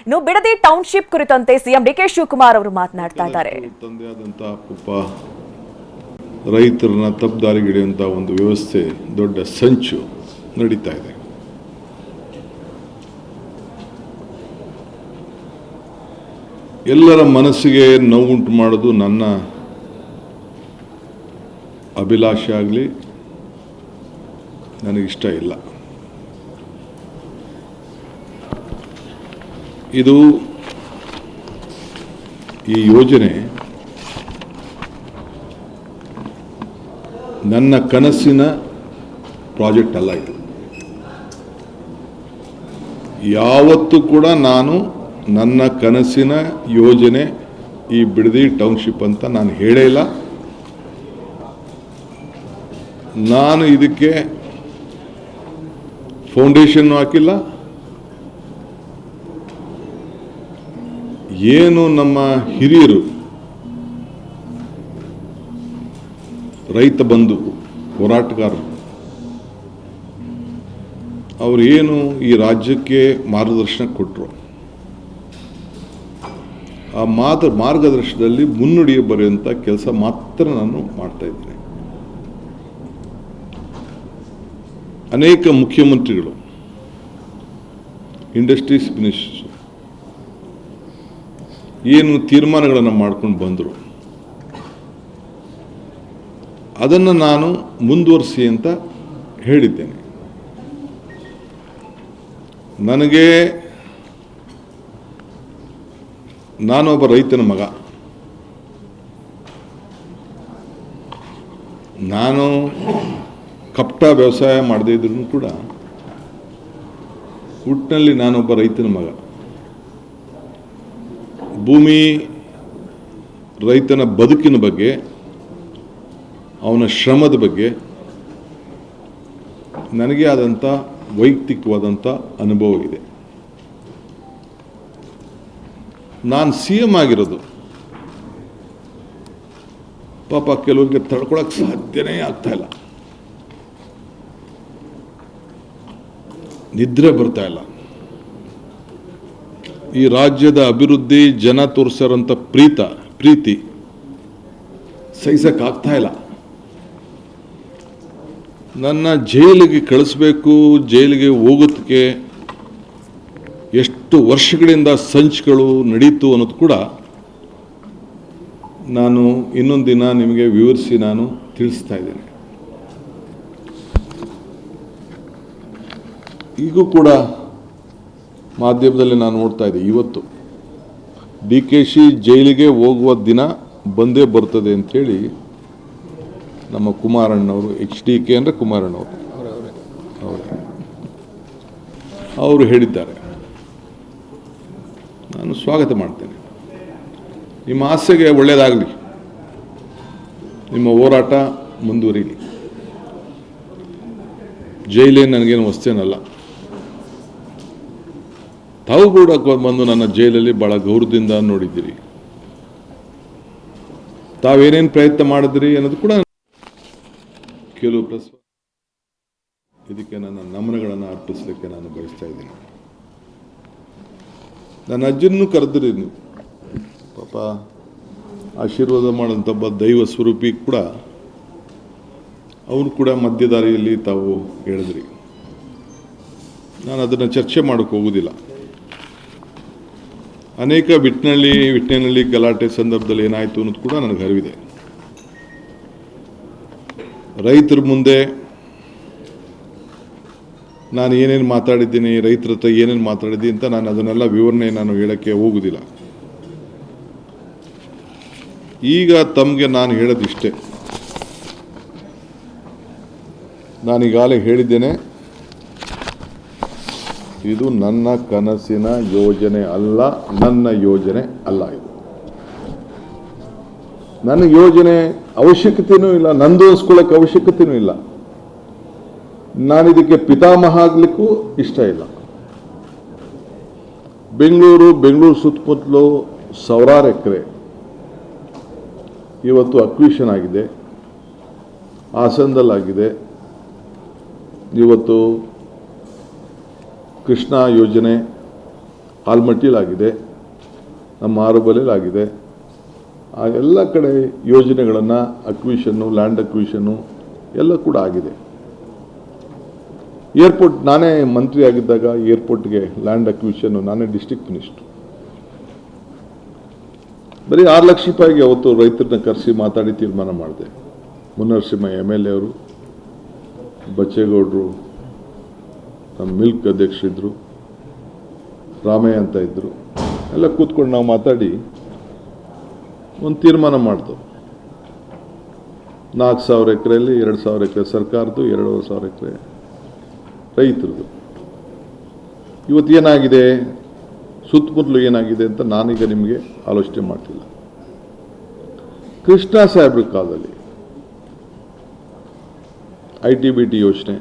ಇನ್ನು ಬಿಡದಿ ಟೌನ್ಶಿಪ್ ಕುರಿತಂತೆ CM DK Shivakumar ಅವರು ಮಾತನಾಡ್ತಾ ಇದ್ದಾರೆ. ತಂದೆಯಾದಂತಹ ಪಾಪ ರೈತರನ್ನ ತಪ್ಪುದಾರಿಗಿಡಿಯುವಂಥ ಒಂದು ವ್ಯವಸ್ಥೆ, ದೊಡ್ಡ ಸಂಚು ನಡೀತಾ ಇದೆ. ಎಲ್ಲರ ಮನಸ್ಸಿಗೆ ನೋವುಂಟು ಮಾಡೋದು ನನ್ನ ಅಭಿಲಾಷೆ ಆಗಲಿ, ನನಗಿಷ್ಟ ಇಲ್ಲ. ಇದು ಈ ಯೋಜನೆ ನನ್ನ ಕನಸಿನ ಪ್ರಾಜೆಕ್ಟ್ ಅಲ್ಲ. ಇದು ಯಾವತ್ತೂ ಕೂಡ ನಾನು ನನ್ನ ಕನಸಿನ ಯೋಜನೆ ಈ ಬಿಡದಿ ಟೌನ್ಶಿಪ್ ಅಂತ ನಾನು ಹೇಳೇ ಇಲ್ಲ. ನಾನು ಇದಕ್ಕೆ ಫೌಂಡೇಶನ್ ಹಾಕಿಲ್ಲ. ಏನು ನಮ್ಮ ಹಿರಿಯರು ರೈತ ಬಂಧು ಹೋರಾಟಗಾರರು ಅವರು ಏನು ಈ ರಾಜ್ಯಕ್ಕೆ ಮಾರ್ಗದರ್ಶನ ಕೊಟ್ಟರು, ಆ ಮಾರ್ಗದರ್ಶನದಲ್ಲಿ ಮುನ್ನುಡಿ ಬರೆಯುವಂಥ ಕೆಲಸ ಮಾತ್ರ ನಾನು ಮಾಡ್ತಾ ಇದ್ದೇನೆ. ಅನೇಕ ಮುಖ್ಯಮಂತ್ರಿಗಳು, ಇಂಡಸ್ಟ್ರೀಸ್ ಮಿನಿಸ್ಟರ್ಸ್ ಏನು ತೀರ್ಮಾನಗಳನ್ನು ಮಾಡ್ಕೊಂಡು ಬಂದರು, ಅದನ್ನು ನಾನು ಮುಂದುವರಿಸಿ ಅಂತ ಹೇಳಿದ್ದೇನೆ. ನಾನೊಬ್ಬ ರೈತನ ಮಗ. ನಾನು ಕಪಟ ವ್ಯವಸಾಯ ಮಾಡದೇ ಇದ್ರೂ ಕೂಡ ಹುಟ್ಟಿನಲ್ಲಿ ನಾನೊಬ್ಬ ರೈತನ ಮಗ. ಭೂಮಿ, ರೈತನ ಬದುಕಿನ ಬಗ್ಗೆ, ಅವನ ಶ್ರಮದ ಬಗ್ಗೆ ನನಗೆ ಆದಂಥ ವೈಯಕ್ತಿಕವಾದಂಥ ಅನುಭವ ಇದೆ. ನಾನು CM ಆಗಿರೋದು ಪಾಪ ಕೆಲವರಿಗೆ ತಡ್ಕೊಳಕ್ಕೆ ಸಾಧ್ಯನೇ ಆಗ್ತಾ ಇಲ್ಲ, ನಿದ್ರೆ ಬರ್ತಾ ಇಲ್ಲ. ಈ ರಾಜ್ಯದ ಅಭಿವೃದ್ಧಿ, ಜನ ತೋರಿಸೋರಂಥ ಪ್ರೀತಿ ಸಹಿಸಕ್ಕಾಗ್ತಾ ಇಲ್ಲ. ನನ್ನ ಜೈಲಿಗೆ ಕಳಿಸ್ಬೇಕು, ಜೈಲಿಗೆ ಹೋಗೋದಕ್ಕೆ ಎಷ್ಟು ವರ್ಷಗಳಿಂದ ಸಂಚುಗಳು ನಡೀತು ಅನ್ನೋದು ಕೂಡ ನಾನು ಇನ್ನೊಂದು ದಿನ ನಿಮಗೆ ವಿವರಿಸಿ ನಾನು ತಿಳಿಸ್ತಾ ಇದ್ದೇನೆ. ಈಗೂ ಕೂಡ ಮಾಧ್ಯಮದಲ್ಲಿ ನಾನು ನೋಡ್ತಾ ಇದ್ದೆ, ಇವತ್ತು DKC ಜೈಲಿಗೆ ಹೋಗುವ ದಿನ ಬಂದೇ ಬರ್ತದೆ ಅಂಥೇಳಿ ನಮ್ಮ ಕುಮಾರಣ್ಣವರು, HDK ಅಂದರೆ ಕುಮಾರಣ್ಣವರು ಅವರು ಹೇಳಿದ್ದಾರೆ. ನಾನು ಸ್ವಾಗತ ಮಾಡ್ತೇನೆ. ನಿಮ್ಮ ಆಸೆಗೆ ಒಳ್ಳೆಯದಾಗಲಿ, ನಿಮ್ಮ ಹೋರಾಟ ಮುಂದುವರಿಲಿ. ಜೈಲೇ ನನಗೇನು ವಸ್ತೇನಲ್ಲ. ತಾವು ಕೂಡ ಬಂದು ನನ್ನ ಜೈಲಲ್ಲಿ ಭಾಳ ಗೌರವದಿಂದ ನೋಡಿದ್ದೀರಿ. ತಾವೇನೇನು ಪ್ರಯತ್ನ ಮಾಡಿದ್ರಿ ಅನ್ನೋದು ಕೂಡ ಕೆಲವು ಇದಕ್ಕೆ ನನ್ನ ನಮನಗಳನ್ನು ಅರ್ಪಿಸಲಿಕ್ಕೆ ನಾನು ಬಯಸ್ತಾ ಇದ್ದೀನಿ. ನನ್ನ ಅಜ್ಜನೂ ಕರೆದ್ರಿ ನೀವು, ಪಾಪ ಆಶೀರ್ವಾದ ಮಾಡೋಂಥ ಒಬ್ಬ ದೈವ ಸ್ವರೂಪಿ ಕೂಡ, ಅವನು ಕೂಡ ಮಧ್ಯದಾರಿಯಲ್ಲಿ ತಾವು ಹೇಳಿದ್ರಿ. ನಾನು ಅದನ್ನು ಚರ್ಚೆ ಮಾಡೋಕ್ಕೆ ಹೋಗೋದಿಲ್ಲ. ಅನೇಕ ವಿಟ್ನೆನಹಳ್ಳಿ ಗಲಾಟೆ ಸಂದರ್ಭದಲ್ಲಿ ಏನಾಯಿತು ಅನ್ನೋದು ಕೂಡ ನನಗೆ ಅರಿವಿದೆ. ರೈತರ ಮುಂದೆ ನಾನು ಏನೇನು ಮಾತಾಡಿದ್ದೀನಿ, ರೈತರ ಹತ್ರ ಏನೇನು ಮಾತಾಡಿದ್ದೀನಿ ಅಂತ ನಾನು ಅದನ್ನೆಲ್ಲ ವಿವರಣೆ ನಾನು ಹೇಳೋಕ್ಕೆ ಹೋಗೋದಿಲ್ಲ. ಈಗ ತಮಗೆ ನಾನು ಹೇಳೋದಿಷ್ಟೇ. ನಾನೀಗಾಗಲೇ ಹೇಳಿದ್ದೇನೆ, ಇದು ನನ್ನ ಕನಸಿನ ಯೋಜನೆ ಅಲ್ಲ, ನನ್ನ ಯೋಜನೆ ಅಲ್ಲ. ಇದು ನನ್ನ ಯೋಜನೆ ಅವಶ್ಯಕತೆಯೂ ಇಲ್ಲ, ನಂದೋಸ್ಕೊಳ್ಳೋಕೆ ಅವಶ್ಯಕತೆಯೂ ಇಲ್ಲ. ನಾನಿದಕ್ಕೆ ಪಿತಾಮಹ ಆಗಲಿಕ್ಕೂ ಇಷ್ಟ ಇಲ್ಲ. ಬೆಂಗಳೂರು ಸುತ್ತಮುತ್ತಲು ಸಾವಿರಾರು ಎಕರೆ ಇವತ್ತು ಅಕ್ವಿಷನ್ ಆಗಿದೆ, ಹಾಸನದಲ್ಲಾಗಿದೆ. ಇವತ್ತು ಕೃಷ್ಣಾ ಯೋಜನೆ, ಆಲ್ಮಟ್ಟಿಲಾಗಿದೆ, ನಮ್ಮ ಆರುಬಲೆಲಾಗಿದೆ. ಆ ಎಲ್ಲ ಕಡೆ ಯೋಜನೆಗಳನ್ನು ಅಕ್ವಿಷನ್ನು, ಲ್ಯಾಂಡ್ ಅಕ್ವಿಷನ್ನು ಎಲ್ಲ ಕೂಡ ಆಗಿದೆ. ಏರ್ಪೋರ್ಟ್ ನಾನೇ ಮಂತ್ರಿ ಆಗಿದ್ದಾಗ ಏರ್ಪೋರ್ಟ್ಗೆ ಲ್ಯಾಂಡ್ ಅಕ್ವಿಷನ್ನು ನಾನೇ ಡಿಸ್ಟ್ರಿಕ್ಟ್ ಮಿನಿಸ್ಟ್ರು. ಬರೀ 6 ಲಕ್ಷ ರೂಪಾಯಿಗೆ ಅವತ್ತು ರೈತರನ್ನ ಕರೆಸಿ ಮಾತಾಡಿ ತೀರ್ಮಾನ ಮಾಡಿದೆ. ಮುನ್ನರಸಿಂಹ MLA ಅವರು, ಬಚ್ಚೇಗೌಡರು, ನಮ್ಮ ಮಿಲ್ಕ್ ಅಧ್ಯಕ್ಷರಿದ್ದರು, ರಾಮಯ್ಯ ಅಂತ ಇದ್ದರು, ಎಲ್ಲ ಕೂತ್ಕೊಂಡು ನಾವು ಮಾತಾಡಿ ಒಂದು ತೀರ್ಮಾನ ಮಾಡಿದೆವು. 4,000 ಎಕರೆಯಲ್ಲಿ 2,000 ಎಕರೆ ಸರ್ಕಾರದ್ದು, 2,500 ಎಕರೆ ರೈತರದು. ಇವತ್ತು ಏನಾಗಿದೆ, ಸುತ್ತಮುತ್ತಲು ಏನಾಗಿದೆ ಅಂತ ನಾನೀಗ ನಿಮಗೆ ಆಲೋಚನೆ ಮಾಡ್ತಿಲ್ಲ. ಕೃಷ್ಣ ಸಾಹೇಬ್ರ ಕಾಲದಲ್ಲಿ ITBT ಯೋಜನೆ,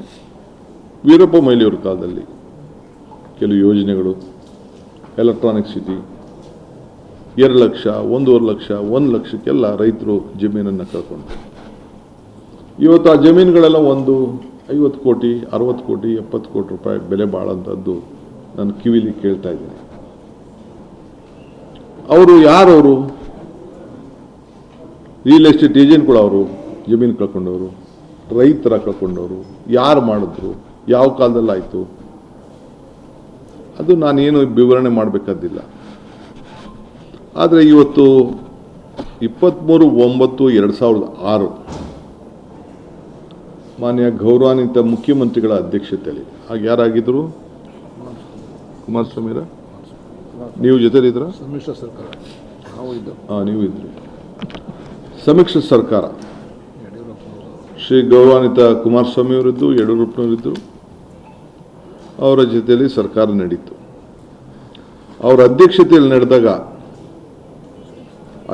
ವೀರಪ್ಪ ಮೊಯ್ಲಿಯವ್ರ ಕಾಲದಲ್ಲಿ ಕೆಲವು ಯೋಜನೆಗಳು, ಎಲೆಕ್ಟ್ರಾನಿಕ್ ಸಿಟಿ, 2 ಲಕ್ಷ, 1.5 ಲಕ್ಷ, 1 ಲಕ್ಷಕ್ಕೆಲ್ಲ ರೈತರು ಜಮೀನನ್ನು ಕಳ್ಕೊಂಡ್ರು. ಇವತ್ತು ಆ ಜಮೀನುಗಳೆಲ್ಲ 50 ಕೋಟಿ, 60 ಕೋಟಿ, 70 ಕೋಟಿ ರೂಪಾಯಿ ಬೆಲೆ ಬಾಳಂಥದ್ದು ನಾನು ಕಿವಿಲಿ ಕೇಳ್ತಾ ಇದ್ದೀನಿ. ಅವರು ಯಾರವರು? ರಿಯಲ್ ಎಸ್ಟೇಟ್ ಏಜೆಂಟ್ಗಳು. ಅವರು ಜಮೀನು ಕಳ್ಕೊಂಡವರು, ರೈತರ ಕಳ್ಕೊಂಡವರು, ಯಾರು ಮಾಡಿದ್ರು, ಯಾವ ಕಾಲದಲ್ಲಿ ಆಯಿತು, ಅದು ನಾನೇನು ವಿವರಣೆ ಮಾಡಬೇಕಾದಿಲ್ಲ. ಆದರೆ ಇವತ್ತು 23/9/2006 ಮಾನ್ಯ ಗೌರವಾನ್ವಿತ ಮುಖ್ಯಮಂತ್ರಿಗಳ ಅಧ್ಯಕ್ಷತೆಯಲ್ಲಿ, ಆಗ ಯಾರಾಗಿದ್ದರು? ಕುಮಾರಸ್ವಾಮಿರ, ನೀವು ಜೊತೆಲಿದ್ರ? ಸಮ್ಮಿಶ್ರ ಸರ್ಕಾರ ನೀವು ಇದ್ರಿ. ಸಮ್ಮಿಶ್ರ ಸರ್ಕಾರ, ಶ್ರೀ ಗೌರವಾನ್ವಿತ ಕುಮಾರಸ್ವಾಮಿಯವರಿದ್ದು, ಯಡಿಯೂರಪ್ಪನವರಿದ್ದರು, ಅವರ ಜೊತೆಯಲ್ಲಿ ಸರ್ಕಾರ ನಡೀತು. ಅವರ ಅಧ್ಯಕ್ಷತೆಯಲ್ಲಿ ನಡೆದಾಗ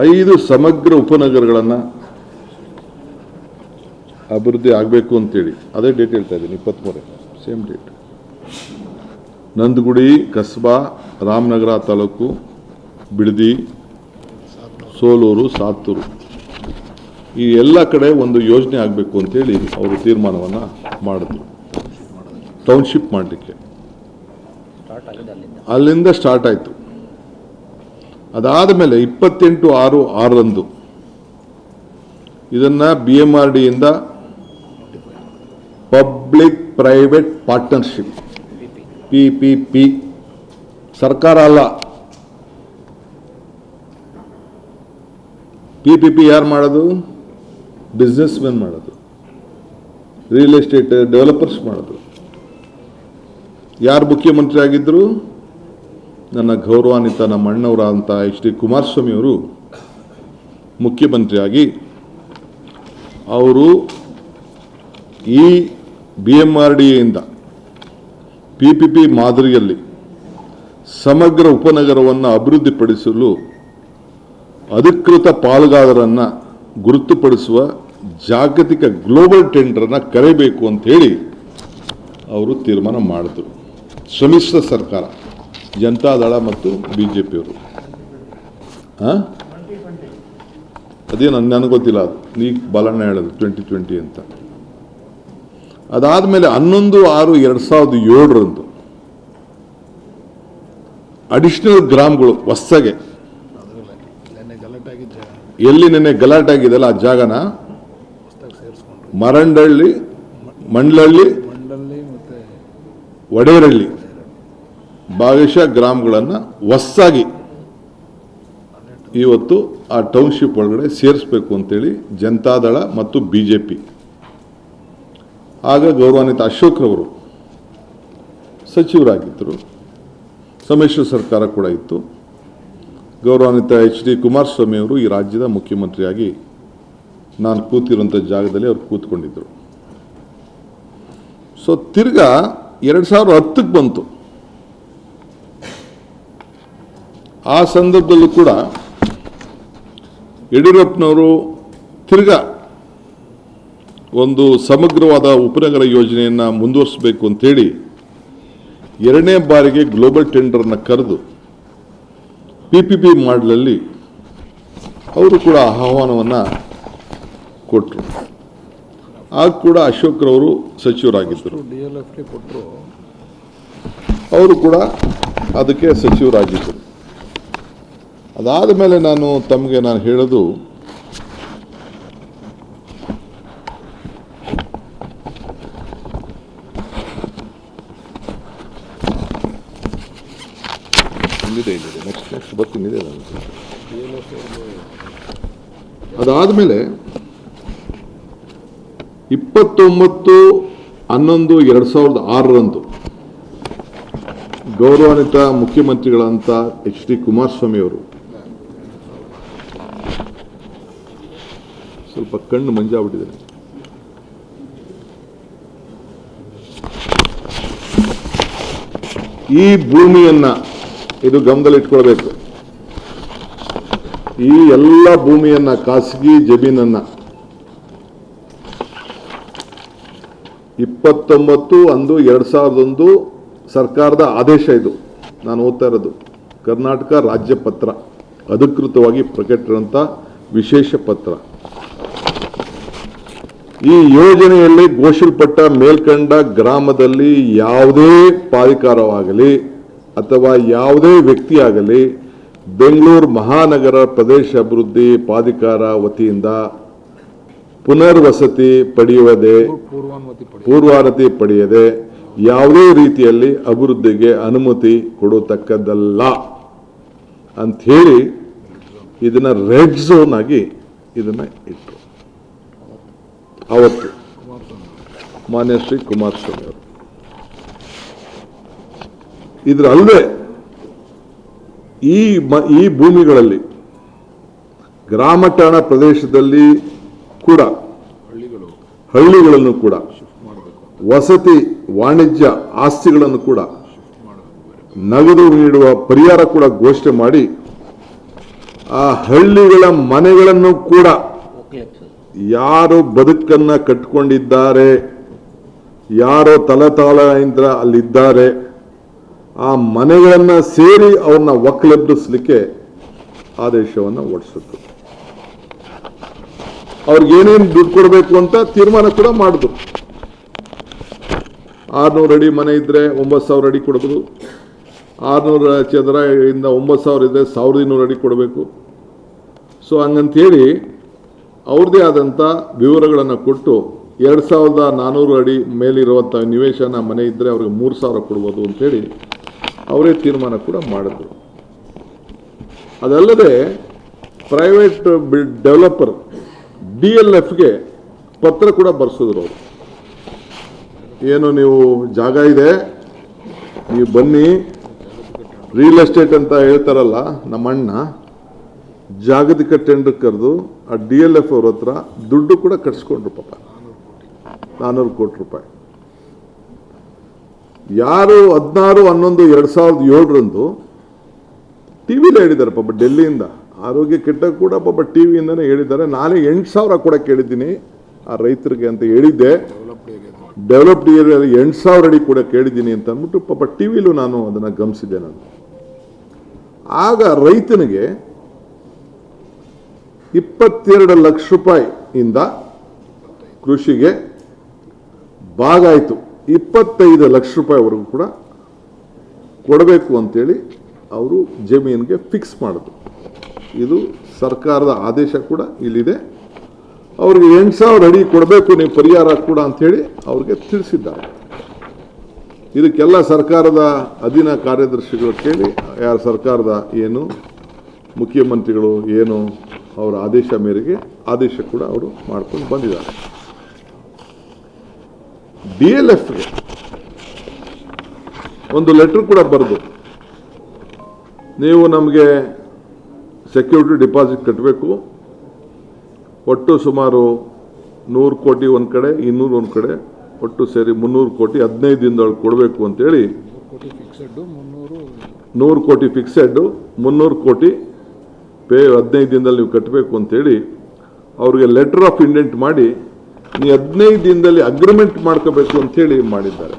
5 ಸಮಗ್ರ ಉಪನಗರಗಳನ್ನು ಅಭಿವೃದ್ಧಿ ಆಗಬೇಕು ಅಂತೇಳಿ, ಅದೇ ಡೇಟ್ ಹೇಳ್ತಾ ಇದ್ದೀನಿ, 23 ಸೇಮ್ ಡೇಟ್. ನಂದಗುಡಿ, ಕಸ್ಬಾ, ರಾಮನಗರ ತಾಲೂಕು, ಬಿಡದಿ, ಸೋಲೂರು, ಸಾತ್ತೂರು, ಈ ಎಲ್ಲ ಕಡೆ ಒಂದು ಯೋಜನೆ ಆಗಬೇಕು ಅಂತೇಳಿ ಅವರು ತೀರ್ಮಾನವನ್ನು ಮಾಡಿದ್ರು. ಟೌನ್ಶಿಪ್ ಮಾಡಲಿಕ್ಕೆ ಅಲ್ಲಿಂದ ಸ್ಟಾರ್ಟ್ ಆಯಿತು. ಅದಾದ ಮೇಲೆ 28/6/6 ಇದನ್ನು BMRDಯಿಂದ ಪಬ್ಲಿಕ್ ಪ್ರೈವೇಟ್ ಪಾರ್ಟ್ನರ್ಶಿಪ್, PPP, ಸರ್ಕಾರ ಅಲ್ಲ. PPP ಯಾರು ಮಾಡೋದು? ಬಿಸ್ನೆಸ್ ಮೆನ್ ಮಾಡೋದು, ರಿಯಲ್ ಎಸ್ಟೇಟ್ ಡೆವಲಪರ್ಸ್ ಮಾಡೋದು. ಯಾರು ಮುಖ್ಯಮಂತ್ರಿ ಆಗಿದ್ದರು? ನನ್ನ ಗೌರವಾನ್ವಿತ ನಮ್ಮ ಅಣ್ಣವರ ಅಂತ HD ಕುಮಾರಸ್ವಾಮಿ ಅವರು ಮುಖ್ಯಮಂತ್ರಿಯಾಗಿ ಅವರು ಈ BMRDಯಿಂದ PPP ಮಾದರಿಯಲ್ಲಿ ಸಮಗ್ರ ಉಪನಗರವನ್ನು ಅಭಿವೃದ್ಧಿಪಡಿಸಲು ಅಧಿಕೃತ ಪಾಲುದಾರರನ್ನು ಗುರುತುಪಡಿಸುವ ಜಾಗತಿಕ ಗ್ಲೋಬಲ್ ಟೆಂಡರನ್ನು ಕರೆಯಬೇಕು ಅಂತ ಹೇಳಿ ಅವರು ತೀರ್ಮಾನ ಮಾಡಿದ್ರು. ಸಮ್ಮಿಶ್ರ ಸರ್ಕಾರ, ಜನತಾದಳ ಮತ್ತು BJPಯವರು. ಅದೇನು ನನಗೆ ಗೊತ್ತಿಲ್ಲ, ಅದು ಈಗ ಬಾಲಣ್ಣ ಹೇಳೋದು 2020 ಅಂತ. ಅದಾದಮೇಲೆ 11/6/2007 ಅಡಿಷನಲ್ ಗ್ರಾಮಗಳು ಹೊಸಗೆ, ಎಲ್ಲಿ ನೆನ್ನೆ ಗಲಾಟೆ ಆಗಿದೆಯಲ್ಲ ಆ ಜಾಗನ ಮರಂಡಳ್ಳಿ, ಮಂಡ್ಲಳ್ಳಿ, ವಡೇರಳ್ಳಿ ಭಾಗಶಃ ಗ್ರಾಮಗಳನ್ನು ಹೊಸದಾಗಿ ಇವತ್ತು ಆ ಟೌನ್ಶಿಪ್ ಒಳಗಡೆ ಸೇರಿಸಬೇಕು ಅಂತೇಳಿ ಜನತಾದಳ ಮತ್ತು BJP. ಆಗ ಗೌರವಾನ್ವಿತ ಅಶೋಕ್ರವರು ಸಚಿವರಾಗಿದ್ದರು, ಸಮ್ಮಿಶ್ರ ಸರ್ಕಾರ ಕೂಡ ಇತ್ತು. ಗೌರವಾನ್ವಿತ HD ಕುಮಾರಸ್ವಾಮಿಯವರು ಈ ರಾಜ್ಯದ ಮುಖ್ಯಮಂತ್ರಿಯಾಗಿ ನಾನು ಕೂತಿರುವಂಥ ಜಾಗದಲ್ಲಿ ಅವರು ಕೂತ್ಕೊಂಡಿದ್ದರು. ಸೊ ತಿರ್ಗಾ 2010ಕ್ಕೆ ಬಂತು. ಆ ಸಂದರ್ಭದಲ್ಲೂ ಕೂಡ ಯಡಿಯೂರಪ್ಪನವರು ತಿರ್ಗಾ ಒಂದು ಸಮಗ್ರವಾದ ಉಪನಗರ ಯೋಜನೆಯನ್ನು ಮುಂದುವರಿಸಬೇಕು ಅಂತೇಳಿ 2ನೇ ಬಾರಿಗೆ ಗ್ಲೋಬಲ್ ಟೆಂಡರ್ನ ಕರೆದು PPP ಮಾಡಲಲ್ಲಿ ಅವರು ಕೂಡ ಆಹ್ವಾನವನ್ನು ಕೊಟ್ಟರು. ಆಗ ಕೂಡ ಅಶೋಕ್ರವರು ಸಚಿವರಾಗಿದ್ದರು. DLFಗೆ ಕೊಟ್ಟರು, ಅವರು ಕೂಡ ಅದಕ್ಕೆ ಸಚಿವರಾಗಿದ್ದರು. ಅದಾದ ಮೇಲೆ ತಮಗೆ ನಾನು ಹೇಳೋದು, ನೆಕ್ಸ್ಟ್ ಬರ್ತೀನಿ. ಅದಾದಮೇಲೆ 29/11/2006 ಗೌರವಾನ್ವಿತ ಮುಖ್ಯಮಂತ್ರಿಗಳಂತ HD ಕುಮಾರಸ್ವಾಮಿ ಅವರು ಸ್ವಲ್ಪ ಕಣ್ಣು ಮಂಜಾಗ್ಬಿಟ್ಟಿದ್ದಾರೆ. ಈ ಭೂಮಿಯನ್ನ ಇದು ಗಮನದಲ್ಲಿಟ್ಕೊಳ್ಬೇಕು. ಈ ಎಲ್ಲ ಭೂಮಿಯನ್ನ, ಖಾಸಗಿ ಜಮೀನನ್ನ 29/11/2001 ಸರ್ಕಾರದ ಆದೇಶ, ಇದು ನಾನು ಓದ್ತಾ ಇರೋದು, ಕರ್ನಾಟಕ ರಾಜ್ಯ ಪತ್ರ, ಅಧಿಕೃತವಾಗಿ ಪ್ರಕಟಿಸಿದಂಥ ವಿಶೇಷ ಪತ್ರ. ಈ ಯೋಜನೆಯಲ್ಲಿ ಘೋಷಿಸಲ್ಪಟ್ಟ ಮೇಲ್ಕಂಡ ಗ್ರಾಮದಲ್ಲಿ ಯಾವುದೇ ಪ್ರಾಧಿಕಾರವಾಗಲಿ ಅಥವಾ ಯಾವುದೇ ವ್ಯಕ್ತಿಯಾಗಲಿ ಬೆಂಗಳೂರು ಮಹಾನಗರ ಪ್ರದೇಶ ಅಭಿವೃದ್ಧಿ ಪ್ರಾಧಿಕಾರ ವತಿಯಿಂದ ಪುನರ್ವಸತಿ ಪೂರ್ವಾನುಮತಿ ಪಡೆಯದೆ ಯಾವುದೇ ರೀತಿಯಲ್ಲಿ ಅಭಿವೃದ್ಧಿಗೆ ಅನುಮತಿ ಕೊಡತಕ್ಕದ್ದಲ್ಲ ಅಂಥೇಳಿ ಇದನ್ನ ರೆಡ್ ಝೋನ್ ಆಗಿ ಇದನ್ನ ಇಟ್ಟರು ಅವತ್ತು ಮಾನ್ಯ ಶ್ರೀ ಕುಮಾರಸ್ವಾಮಿ ಅವರು. ಇದರಲ್ಲದೆ ಈ ಭೂಮಿಗಳಲ್ಲಿ ಗ್ರಾಮ ಠಾಣಾ ಪ್ರದೇಶದಲ್ಲಿ ಕೂಡ ಹಳ್ಳಿಗಳನ್ನು ಕೂಡ ವಸತಿ ವಾಣಿಜ್ಯ ಆಸ್ತಿಗಳನ್ನು ಕೂಡ ನಗದು ನೀಡುವ ಪರಿಹಾರ ಕೂಡ ಘೋಷಣೆ ಮಾಡಿ ಆ ಹಳ್ಳಿಗಳ ಮನೆಗಳನ್ನು ಕೂಡ ಯಾರು ಬದುಕನ್ನ ಕಟ್ಟಿಕೊಂಡಿದ್ದಾರೆ, ಯಾರೋ ತಲತಲಾಂತರ ಅಲ್ಲಿದ್ದಾರೆ, ಆ ಮನೆಗಳನ್ನ ಸೇರಿ ಅವ್ರನ್ನ ಒಕ್ಕಲೆಬ್ಬಿಸಲಿಕ್ಕೆ ಆದೇಶವನ್ನು ಹೊರಡಿಸಿದ್ರು. ಅವ್ರಿಗೆ ಏನೇನು ದುಡ್ಡು ಕೊಡಬೇಕು ಅಂತ ತೀರ್ಮಾನ ಕೂಡ ಮಾಡಿದ್ರು. 600 ಅಡಿ ಮನೆ ಇದ್ರೆ 9,000 ಅಡಿ ಕೊಡಬಹುದು, 600 ಚದರ ಇಂದ 9,000 ಇದ್ರೆ 1,200 ಅಡಿ ಕೊಡಬೇಕು. ಸೊ ಹಂಗಂತೇಳಿ ಅವ್ರದ್ದೇ ಆದಂಥ ವಿವರಗಳನ್ನು ಕೊಟ್ಟು 2,400 ಅಡಿ ಮೇಲಿರುವಂಥ ನಿವೇಶನ ಮನೆ ಇದ್ದರೆ ಅವ್ರಿಗೆ 3,000 ಕೊಡ್ಬೋದು ಅಂತೇಳಿ ಅವರೇ ತೀರ್ಮಾನ ಕೂಡ ಮಾಡಿದ್ರು. ಅದಲ್ಲದೆ ಪ್ರೈವೇಟ್ ಡೆವಲಪರ್ DLFಗೆ ಪತ್ರ ಕೂಡ ಬರ್ಸಿದ್ರು. ಅವರು ಏನು, ನೀವು ಜಾಗ ಇದೆ, ನೀವು ಬನ್ನಿ, ರಿಯಲ್ ಎಸ್ಟೇಟ್ ಅಂತ ಹೇಳ್ತಾರಲ್ಲ ನಮ್ಮ ಅಣ್ಣ, ಜಾಗತಿಕ ಟೆಂಡರ್ ಕರೆದು ಆ DLF ಅವ್ರ ಹತ್ರ ದುಡ್ಡು ಕೂಡ ಕಟ್ಸ್ಕೊಂಡ್ರು ಪಾಪ, 400 ಕೋಟಿ ರೂಪಾಯಿ. ಯಾರು 16/11/2007 ಟಿವಿಲಿ ಹೇಳಿದ್ದಾರೆ ಪಾಪ, ಡೆಲ್ಲಿಯಿಂದ ಆರೋಗ್ಯ ಕೆಟ್ಟ ಕೂಡ ಪಾಪ ಟಿವಿಯಿಂದನೇ ಹೇಳಿದ್ದಾರೆ. ನಾನೇ 8,000 ಕೂಡ ಕೇಳಿದ್ದೀನಿ ಆ ರೈತರಿಗೆ ಅಂತ ಹೇಳಿದ್ದೆ. ಡೆವಲಪ್ಡ್ ಏರಿಯಾದಲ್ಲಿ 8,000 ಅಡಿ ಕೂಡ ಕೇಳಿದ್ದೀನಿ ಅಂತ ಅಂದ್ಬಿಟ್ಟು ಪಾಪ ಟಿವಿಲೂ ನಾನು ಅದನ್ನು ಗಮನಿಸಿದ್ದೆ. ನಾನು ಆಗ ರೈತನಿಗೆ 22 ಲಕ್ಷ ರೂಪಾಯಿಯಿಂದ ಕೃಷಿಗೆ ಭಾಗ ಆಯಿತು 25 ಲಕ್ಷ ರೂಪಾಯಿವರೆಗೂ ಕೂಡ ಕೊಡಬೇಕು ಅಂತೇಳಿ ಅವರು ಜಮೀನಿಗೆ ಫಿಕ್ಸ್ ಮಾಡಿದ್ರು. ಇದು ಸರ್ಕಾರದ ಆದೇಶ ಕೂಡ ಇಲ್ಲಿದೆ. ಅವ್ರಿಗೆ 8,000 ಅಡಿ ಕೊಡಬೇಕು ನೀವು ಪರಿಹಾರ ಕೂಡ ಅಂಥೇಳಿ ಅವ್ರಿಗೆ ತಿಳಿಸಿದ್ದಾರೆ. ಇದಕ್ಕೆಲ್ಲ ಸರ್ಕಾರದ ಅಧೀನ ಕಾರ್ಯದರ್ಶಿಗಳು ಕೇಳಿ, ಯಾರ ಸರ್ಕಾರದ ಏನು ಮುಖ್ಯಮಂತ್ರಿಗಳು ಏನು ಅವರ ಆದೇಶ ಮೇರೆಗೆ ಆದೇಶ ಕೂಡ ಅವರು ಮಾಡ್ಕೊಂಡು ಬಂದಿದ್ದಾರೆ. DLFಗೆ ಒಂದು ಲೆಟರ್ ಕೂಡ ಬರೆದು, ನೀವು ನಮಗೆ ಸೆಕ್ಯೂರಿಟಿ ಡಿಪಾಸಿಟ್ ಕಟ್ಟಬೇಕು, ಒಟ್ಟು ಸುಮಾರು 100 ಕೋಟಿ ಒಂದು ಕಡೆ, 200 ಒಂದು ಕಡೆ, ಒಟ್ಟು ಸೇರಿ 300 ಕೋಟಿ 15 ದಿನದೊಳಗೆ ಕೊಡಬೇಕು ಅಂತೇಳಿ, 100 ಕೋಟಿ ಫಿಕ್ಸೆಡ್, 300 ಕೋಟಿ ಪೇ 15 ದಿನದಲ್ಲಿ ನೀವು ಕಟ್ಟಬೇಕು ಅಂತೇಳಿ ಅವ್ರಿಗೆ ಲೆಟರ್ ಆಫ್ ಇಂಡೆಂಟ್ ಮಾಡಿ ನೀವು 15 ದಿನದಲ್ಲಿ ಅಗ್ರಿಮೆಂಟ್ ಮಾಡ್ಕೋಬೇಕು ಅಂತೇಳಿ ಮಾಡಿದ್ದಾರೆ.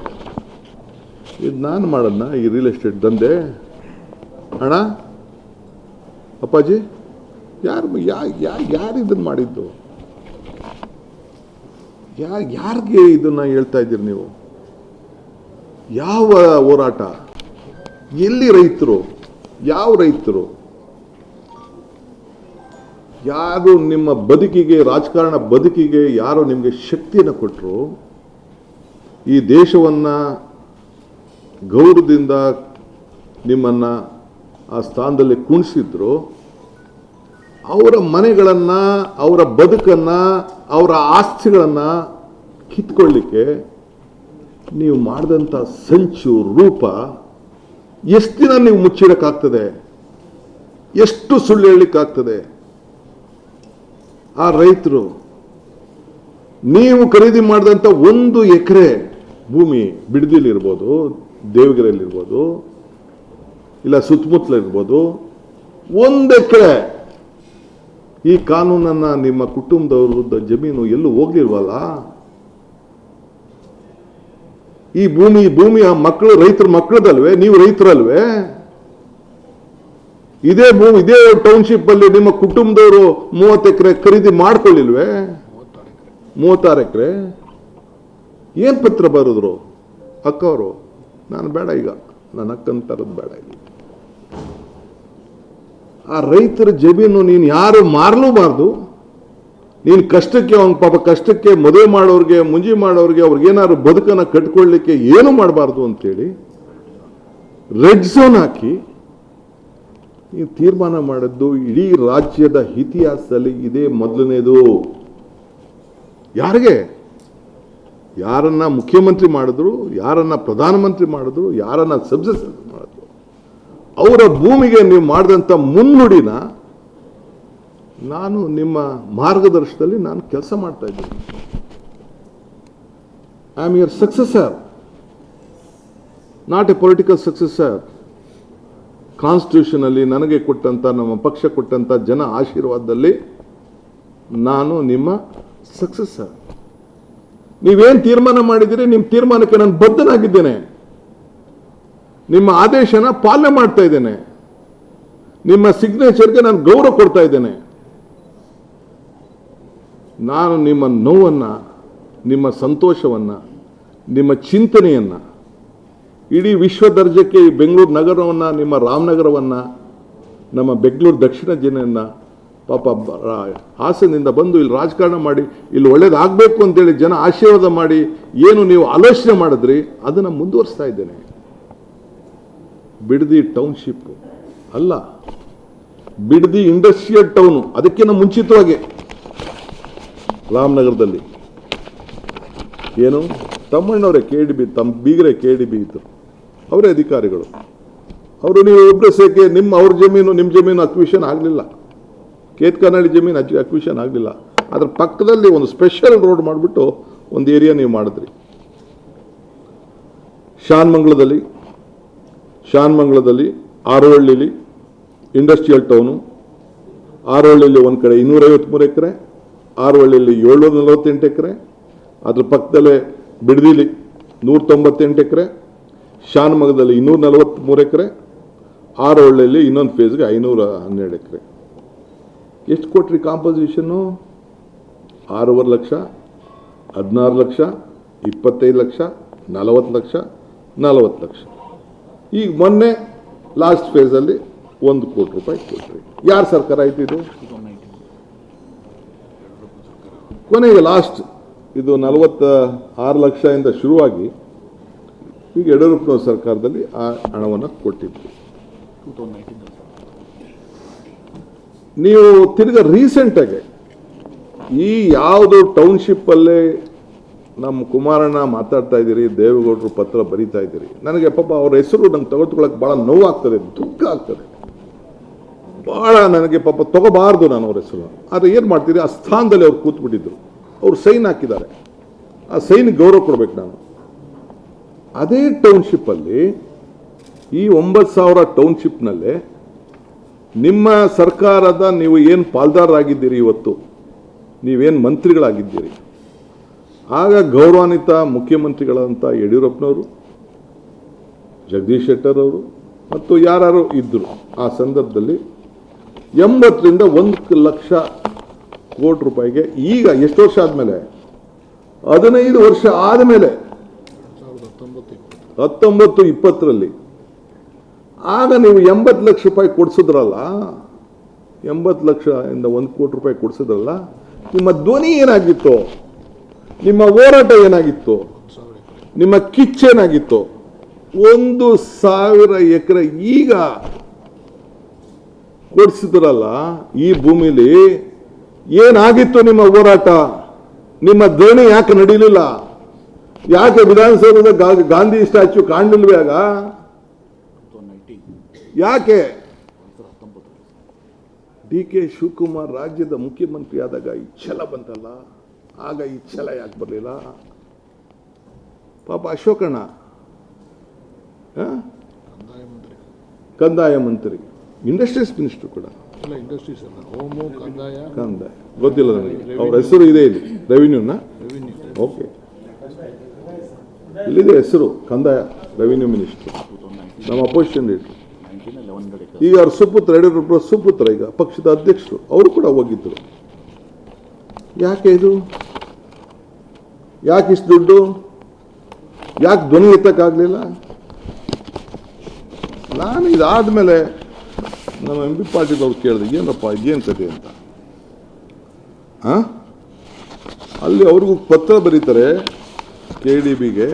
ಇದು ನಾನು ಮಾಡೋಣ ಈ ರಿಯಲ್ ಎಸ್ಟೇಟ್ ದಂಧೆ ಅಣ್ಣ ಅಪ್ಪಾಜಿ? ಯಾರು ಇದನ್ನು ಮಾಡಿದ್ದು? ಯಾರಿಗೆ ಇದನ್ನ ಹೇಳ್ತಾ ಇದ್ದೀರಿ ನೀವು? ಯಾವ ಹೋರಾಟ? ಎಲ್ಲಿ ರೈತರು? ಯಾವ ರೈತರು? ಯಾರು ನಿಮ್ಮ ಬದುಕಿಗೆ, ರಾಜಕಾರಣ ಬದುಕಿಗೆ ಯಾರು ನಿಮಗೆ ಶಕ್ತಿಯನ್ನು ಕೊಟ್ಟರು, ಈ ದೇಶವನ್ನ ಗೌರವದಿಂದ ನಿಮ್ಮನ್ನ ಆ ಸ್ಥಾನದಲ್ಲಿ ಕುಣಿಸಿದ್ರು, ಅವರ ಮನೆಗಳನ್ನ, ಅವರ ಬದುಕನ್ನ, ಅವರ ಆಸ್ತಿಗಳನ್ನ ಕಿತ್ಕೊಳ್ಳಿಕ್ಕೆ ನೀವು ಮಾಡಿದಂಥ ಸಂಚು ರೂಪ ಎಷ್ಟು ದಿನ ನೀವು ಮುಚ್ಚಿಡಕ್ಕಾಗ್ತದೆ? ಎಷ್ಟು ಸುಳ್ಳು ಹೇಳಲಿಕ್ಕಾಗ್ತದೆ? ಆ ರೈತರು ನೀವು ಖರೀದಿ ಮಾಡಿದಂಥ 1 ಎಕರೆ ಭೂಮಿ ಬಿಡದಿಲಿರ್ಬೋದು, ದೇವಗಿರಿಯಲ್ಲಿರ್ಬೋದು, ಇಲ್ಲ ಸುತ್ತಮುತ್ತಲಿರ್ಬೋದು, 1 ಎಕರೆ ಈ ಕಾನೂನನ್ನ ನಿಮ್ಮ ಕುಟುಂಬದವ್ರ ಜಮೀನು ಎಲ್ಲೂ ಹೋಗ್ಲಿಲ್ವಲ್ಲ? ಈ ಭೂಮಿ ಆ ಮಕ್ಕಳು, ರೈತರ ಮಕ್ಕಳದಲ್ವೇ? ನೀವು ರೈತರಲ್ವೇ? ಇದೇ ಟೌನ್ಶಿಪ್ ಅಲ್ಲಿ ನಿಮ್ಮ ಕುಟುಂಬದವರು 30 ಎಕರೆ ಖರೀದಿ ಮಾಡ್ಕೊಳ್ಳಿಲ್ವೇ? 36 ಎಕರೆ. ಏನ್ ಪತ್ರ ಬರೆದ್ರು ಅಕ್ಕವರು? ನಾನು ಬೇಡ, ಈಗ ನನ್ನ ಅಕ್ಕನ ತರದ್ ಬೇಡ. ಈಗ ಆ ರೈತರ ಜಮೀನು ನೀನು ಯಾರು ಮಾರಲೂಬಾರ್ದು. ನೀನು ಕಷ್ಟಕ್ಕೆ, ಅವನ ಪಾಪ ಕಷ್ಟಕ್ಕೆ ಮದುವೆ ಮಾಡೋರಿಗೆ, ಮುಂಜಿ ಮಾಡೋರಿಗೆ, ಅವ್ರಿಗೇನಾದ್ರು ಬದುಕನ್ನ ಕಟ್ಕೊಳ್ಳಿಕ್ಕೆ ಏನು ಮಾಡಬಾರ್ದು ಅಂತೇಳಿ ರೆಡ್ ಝೋನ್ ಹಾಕಿ ನೀವು ತೀರ್ಮಾನ ಮಾಡಿದ್ದು ಇಡೀ ರಾಜ್ಯದ ಇತಿಹಾಸದಲ್ಲಿ ಇದೇ ಮೊದಲನೇದು. ಯಾರಿಗೆ? ಯಾರನ್ನ ಮುಖ್ಯಮಂತ್ರಿ ಮಾಡಿದ್ರು, ಯಾರನ್ನ ಪ್ರಧಾನಮಂತ್ರಿ ಮಾಡಿದ್ರು, ಯಾರನ್ನ ಸಬ್ಸಿಡಿ ಮಾಡಿದ್ರು, ಅವರ ಭೂಮಿಗೆ ನೀವು ಮಾಡಿದಂಥ ಮುನ್ನುಡಿನ ನಾನು ನಿಮ್ಮ ಮಾರ್ಗದರ್ಶನದಲ್ಲಿ ನಾನು ಕೆಲಸ ಮಾಡ್ತಾ ಇದ್ದೀನಿ. I am your successor, not A political successor. Constitution ಅಲ್ಲಿ ನನಗೆ ಕೊಟ್ಟಂತ, ನಮ್ಮ ಪಕ್ಷ ಕೊಟ್ಟಂತ ಜನ ಆಶೀರ್ವಾದದಲ್ಲಿ ನಾನು ನಿಮ್ಮ ಸಕ್ಸೆಸರ್. ನೀವೇನ್ ತೀರ್ಮಾನ ಮಾಡಿದ್ದೀರಿ, ನಿಮ್ಮ ತೀರ್ಮಾನಕ್ಕೆ ನಾನು ಬದ್ಧನಾಗಿದ್ದೇನೆ. ನಿಮ್ಮ ಆದೇಶನ ಪಾಲನೆ ಮಾಡ್ತಾ ಇದ್ದೇನೆ. ನಿಮ್ಮ ಸಿಗ್ನೇಚರ್ಗೆ ನಾನು ಗೌರವ ಕೊಡ್ತಾ ಇದ್ದೇನೆ. ನಾನು ನಿಮ್ಮ ನೋವನ್ನ, ನಿಮ್ಮ ಸಂತೋಷವನ್ನ, ನಿಮ್ಮ ಚಿಂತನೆಯನ್ನ ಇಡೀ ವಿಶ್ವ ದರ್ಜೆಗೆ ಈ ಬೆಂಗಳೂರು ನಗರವನ್ನ, ನಿಮ್ಮ ರಾಮನಗರವನ್ನ, ನಮ್ಮ ಬೆಂಗಳೂರು ದಕ್ಷಿಣ ಜಿಲ್ಲೆಯನ್ನ ಪಾಪ ಹಾಸನದಿಂದ ಬಂದು ಇಲ್ಲಿ ರಾಜಕಾರಣ ಮಾಡಿ ಇಲ್ಲಿ ಒಳ್ಳೇದಾಗಬೇಕು ಅಂತೇಳಿ ಜನ ಆಶೀರ್ವಾದ ಮಾಡಿ ಏನು ನೀವು ಆಲೋಚನೆ ಮಾಡಿದ್ರಿ ಅದನ್ನು ಮುಂದುವರಿಸ್ತಾ ಇದ್ದೇನೆ. ಬಿಡದಿ ಟೌನ್ಶಿಪ್ ಅಲ್ಲ, ಬಿಡದಿ ಇಂಡಸ್ಟ್ರಿಯಲ್ ಟೌನು. ಅದಕ್ಕಿಂತ ಮುಂಚಿತವಾಗಿ ರಾಮನಗರದಲ್ಲಿ ಏನು ತಮ್ಮಣ್ಣವರೇ KDB, ತಮ್ಮ ಬೀಗರೆ KDB ಇದ್ದರು, ಅವರೇ ಅಧಿಕಾರಿಗಳು. ಅವರು ನೀವು ಒಬ್ಬರು ಸೇಕೆ ಅವ್ರ ಜಮೀನು ನಿಮ್ಮ ಜಮೀನು ಅಕ್ವಿಷನ್ ಆಗಲಿಲ್ಲ, ಕೇತ್ಕನಹಳ್ಳಿ ಜಮೀನು ಅಕ್ವಿಷನ್ ಆಗಲಿಲ್ಲ. ಅದ್ರ ಪಕ್ಕದಲ್ಲಿ ಒಂದು ಸ್ಪೆಷಲ್ ರೋಡ್ ಮಾಡಿಬಿಟ್ಟು ಒಂದು ಏರಿಯಾ ನೀವು ಮಾಡಿದ್ರಿ. ಶಾನ್ಮಂಗ್ಲದಲ್ಲಿ ಆರೋಹಳ್ಳಿಲಿ ಇಂಡಸ್ಟ್ರಿಯಲ್ ಟೌನು, ಆರೋಹಳ್ಳಿಲಿ ಒಂದು ಕಡೆ 253 ಎಕರೆ, ಆರೋಹಳ್ಳಿಲಿ 748 ಎಕರೆ, ಅದ್ರ ಪಕ್ಕದಲ್ಲೇ ಬಿಡದಿಲಿ 198 ಎಕರೆ, ಶಾನ್ಮಂಗಲದಲ್ಲಿ 243 ಎಕರೆ, ಆರೋಹಳ್ಳಿಯಲ್ಲಿ ಇನ್ನೊಂದು ಫೇಸ್ಗೆ 512 ಎಕರೆ. ಎಷ್ಟು ಕೊಟ್ರಿ ಕಾಂಪೋಸಿಷನ್ನು? 6.5 ಲಕ್ಷ, 16 ಲಕ್ಷ, 25 ಲಕ್ಷ, 40 ಲಕ್ಷ, 40 ಲಕ್ಷ. ಈಗ ಮೊನ್ನೆ ಲಾಸ್ಟ್ ಫೇಸಲ್ಲಿ 1 ಕೋಟಿ ರೂಪಾಯಿ ಕೊಟ್ರಿ. ಯಾರ ಸರ್ಕಾರ ಆಯ್ತು ಇದು? ಕೊನೆಗೆ ಲಾಸ್ಟ್ ಇದು 46 ಲಕ್ಷದಿಂದ ಶುರುವಾಗಿ ಈಗ ಯಡಿಯೂರಪ್ಪನವರ ಸರ್ಕಾರದಲ್ಲಿ ಆ ಹಣವನ್ನು ಕೊಟ್ಟಿದ್ವಿ. ನೀವು ತಿರ್ಗಾ ರೀಸೆಂಟಾಗಿ ಈ ಯಾವುದು ಟೌನ್ಶಿಪ್ ಅಲ್ಲೇ ನಮ್ಮ ಕುಮಾರಣ್ಣ ಮಾತಾಡ್ತಾ ಇದ್ದೀರಿ, ದೇವೇಗೌಡರು ಪತ್ರ ಬರೀತಾ ಇದ್ದೀರಿ. ನನಗೆ ಪಾಪ ಅವ್ರ ಹೆಸರು ನಂಗೆ ತಗೊಳ್ಕೊಳಕ್ಕೆ ಭಾಳ ನೋವಾಗ್ತದೆ, ದುಃಖ ಆಗ್ತದೆ ಭಾಳ. ನನಗೆ ಪಾಪ ತಗೋಬಾರ್ದು ನಾನು ಅವ್ರ ಹೆಸರು. ಆದರೆ ಏನು ಮಾಡ್ತೀರಿ, ಆ ಸ್ಥಾನದಲ್ಲಿ ಅವ್ರು ಕೂತ್ಬಿಟ್ಟಿದ್ರು, ಅವ್ರು ಸೈನ್ ಹಾಕಿದ್ದಾರೆ, ಆ ಸೈನ್ ಗೌರವ ಕೊಡ್ಬೇಕು ನಾನು. ಅದೇ ಟೌನ್ಶಿಪ್ಪಲ್ಲಿ ಈ 9,000 ಟೌನ್ಶಿಪ್ನಲ್ಲೇ ನಿಮ್ಮ ಸರ್ಕಾರದ ನೀವು ಏನು ಪಾಲ್ದಾರರಾಗಿದ್ದೀರಿ, ಇವತ್ತು ನೀವೇನು ಮಂತ್ರಿಗಳಾಗಿದ್ದೀರಿ, ಆಗ ಗೌರವಾನ್ವಿತ ಮುಖ್ಯಮಂತ್ರಿಗಳಂತ ಯಡಿಯೂರಪ್ಪನವರು, ಜಗದೀಶ್ ಶೆಟ್ಟರ್ ಅವರು ಮತ್ತು ಯಾರು ಇದ್ದರು ಆ ಸಂದರ್ಭದಲ್ಲಿ 80ರಿಂದ 1 ಲಕ್ಷ ಕೋಟಿ ರೂಪಾಯಿಗೆ ಈಗ ಎಷ್ಟು ವರ್ಷ ಆದಮೇಲೆ, 15 ವರ್ಷ ಆದಮೇಲೆ 19-20ರಲ್ಲಿ ಆಗ ನೀವು 80 ಲಕ್ಷ ರೂಪಾಯಿ ಕೊಡಿಸಿದ್ರಲ್ಲ, 80 ಲಕ್ಷ ಇಂದ 1 ಕೋಟಿ ರೂಪಾಯಿ ಕೊಡಿಸಿದ್ರಲ್ಲ, ನಿಮ್ಮ ಧ್ವನಿ ಏನಾಗಿತ್ತು? ನಿಮ್ಮ ಹೋರಾಟ ಏನಾಗಿತ್ತು? ನಿಮ್ಮ ಕಿಚ್ಚೇನಾಗಿತ್ತು? 1,000 ಎಕರೆ ಈಗ ಕೊಡಿಸಿದ್ರಲ್ಲ, ಈ ಭೂಮಿಲಿ ಏನಾಗಿತ್ತು ನಿಮ್ಮ ಹೋರಾಟ? ನಿಮ್ಮ ಧ್ವನಿ ಯಾಕೆ ನಡೀಲಿಲ್ಲ? ಯಾಕೆ ವಿಧಾನಸೌಧದ ಗಾಂಧಿ ಸ್ಟ್ಯಾಚ್ಯೂ ಕಾಣಲಿಲ್ವೇ ಆಗ? ಯಾಕೆ? DK ಶಿವಕುಮಾರ್ ರಾಜ್ಯದ ಮುಖ್ಯಮಂತ್ರಿ ಆದಾಗ ಈ ಛಲ ಬಂತಲ್ಲ, ಆಗ ಈ ಛಲ ಯಾಕೆ ಬರಲಿಲ್ಲ? ಪಾಪ ಅಶೋಕಣ್ಣ ಕಂದಾಯ ಮಂತ್ರಿ, ಇಂಡಸ್ಟ್ರೀಸ್ ಮಿನಿಸ್ಟರ್ ಕೂಡ, ಕಂದಾಯ ಗೊತ್ತಿಲ್ಲ ನನಗೆ, ಅವ್ರ ಹೆಸರು ಇದೆ ಇಲ್ಲಿ, ರೆವಿನ್ಯೂನ. ಓಕೆ, ಇಲ್ಲಿದೆ ಹೆಸರು, ಕಂದಾಯ ರೆವಿನ್ಯೂ ಮಿನಿಸ್ಟರ್, ನಮ್ಮ ಅಪೋಸಿಷನ್ ಲೀಡರ್. ಈಗ ಅವ್ರ ಸುಪುತ್ರ, ಯಡಿಯೂರಪ್ಪ ಸುಪುತ್ರ ಈಗ ಪಕ್ಷದ ಅಧ್ಯಕ್ಷರು, ಅವರು ಕೂಡ ಹೋಗಿದ್ರು. ಯಾಕೆ ಇದು? ಯಾಕೆ ಇಷ್ಟು ದುಡ್ಡು? ಯಾಕೆ ಧ್ವನಿ ಎತ್ತಕ್ಕಾಗಲಿಲ್ಲ? ನಾನು ಇದಾದ್ಮೇಲೆ ನಮ್ಮ MP ಪಾಟೀಲ್ ಅವ್ರು ಕೇಳಿದೆ, ಏನಪ್ಪ ಇದೇನು ಕತೆ ಅಂತ. ಅಲ್ಲಿ ಅವ್ರಿಗೂ ಪತ್ರ ಬರೀತಾರೆ KDBಗೆ,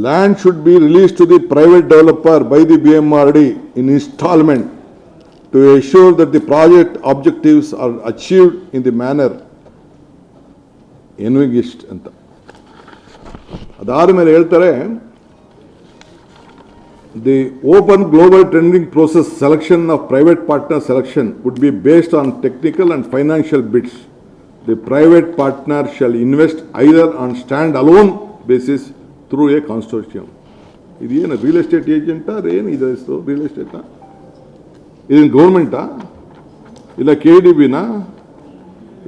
land should be released to the private developer by the BMRD in installment to ensure that the project objectives are achieved in the manner envisaged ಅಂತ. ಅದಾದ ಮೇಲೆ ಹೇಳ್ತಾರೆ, the open global tendering process selection of private partner selection would be based on technical and financial bids. The private partner shall invest either on stand-alone basis through a consortium. ಇದೇನು real estate ಏಜೆಂಟಾ? ಏನು ಇದೆ ಹೆಸರು? Real ಎಸ್ಟೇಟಾ? ಇದೇನು ಗೌರ್ಮೆಂಟಾ? ಇಲ್ಲ KDBನಾ?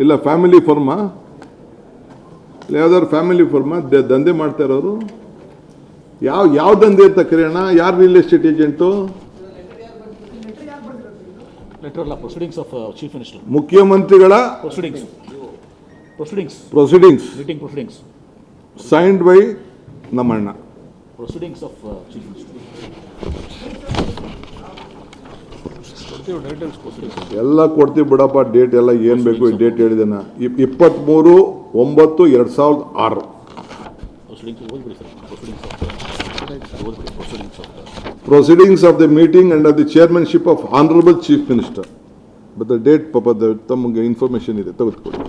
ಇಲ್ಲ family ಫರ್ಮಾ? ಇಲ್ಲ ಯಾವ್ದಾದ್ರು family ಫರ್ಮಾ ದಂಧೆ ಮಾಡ್ತಾ ಇರೋರು? ಯಾವ ದಂಧೆ ಅಂತ ಕರೆಯೋಣ? ಯಾರು ರಿಯಲ್ ಎಸ್ಟೇಟ್ ಏಜೆಂಟು? ಮುಖ್ಯಮಂತ್ರಿಗಳ ಪ್ರೊಸೀಡಿಂಗ್ಸ್ ಸೈನ್ಡ್ ಬೈ ನಮ್ಮಣ್ಣ. Proceedings of Chief Minister. ಎಲ್ಲ ಕೊಡ್ತೀವಿ ಬಿಡಪ್ಪ, ಡೇಟ್ ಎಲ್ಲ ಏನು ಬೇಕು date ಹೇಳಿದೆನಾ? 23/9/2006. Proceedings of the meeting under the chairmanship of Honorable Chief Minister. But the date ಪಾಪ ತಮಗೆ ಇನ್ಫಾರ್ಮೇಶನ್ ಇದೆ, ತೆಗೆದುಕೊಳ್ಳಿ.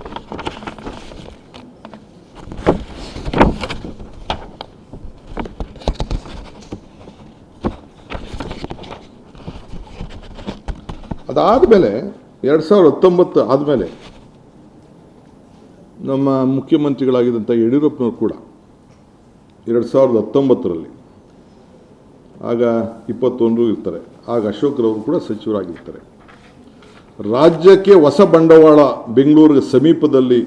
ಅದಾದಮೇಲೆ 2019 ಆದಮೇಲೆ ನಮ್ಮ ಮುಖ್ಯಮಂತ್ರಿಗಳಾಗಿದ್ದಂಥ ಯಡಿಯೂರಪ್ಪನವರು ಕೂಡ 2019ರಲ್ಲಿ, ಆಗ 21 ಇರ್ತಾರೆ, ಆಗ ಅಶೋಕ್ರವರು ಕೂಡ ಸಚಿವರಾಗಿರ್ತಾರೆ. ರಾಜ್ಯಕ್ಕೆ ಹೊಸ ಬಂಡವಾಳ ಬೆಂಗಳೂರಿಗೆ ಸಮೀಪದಲ್ಲಿ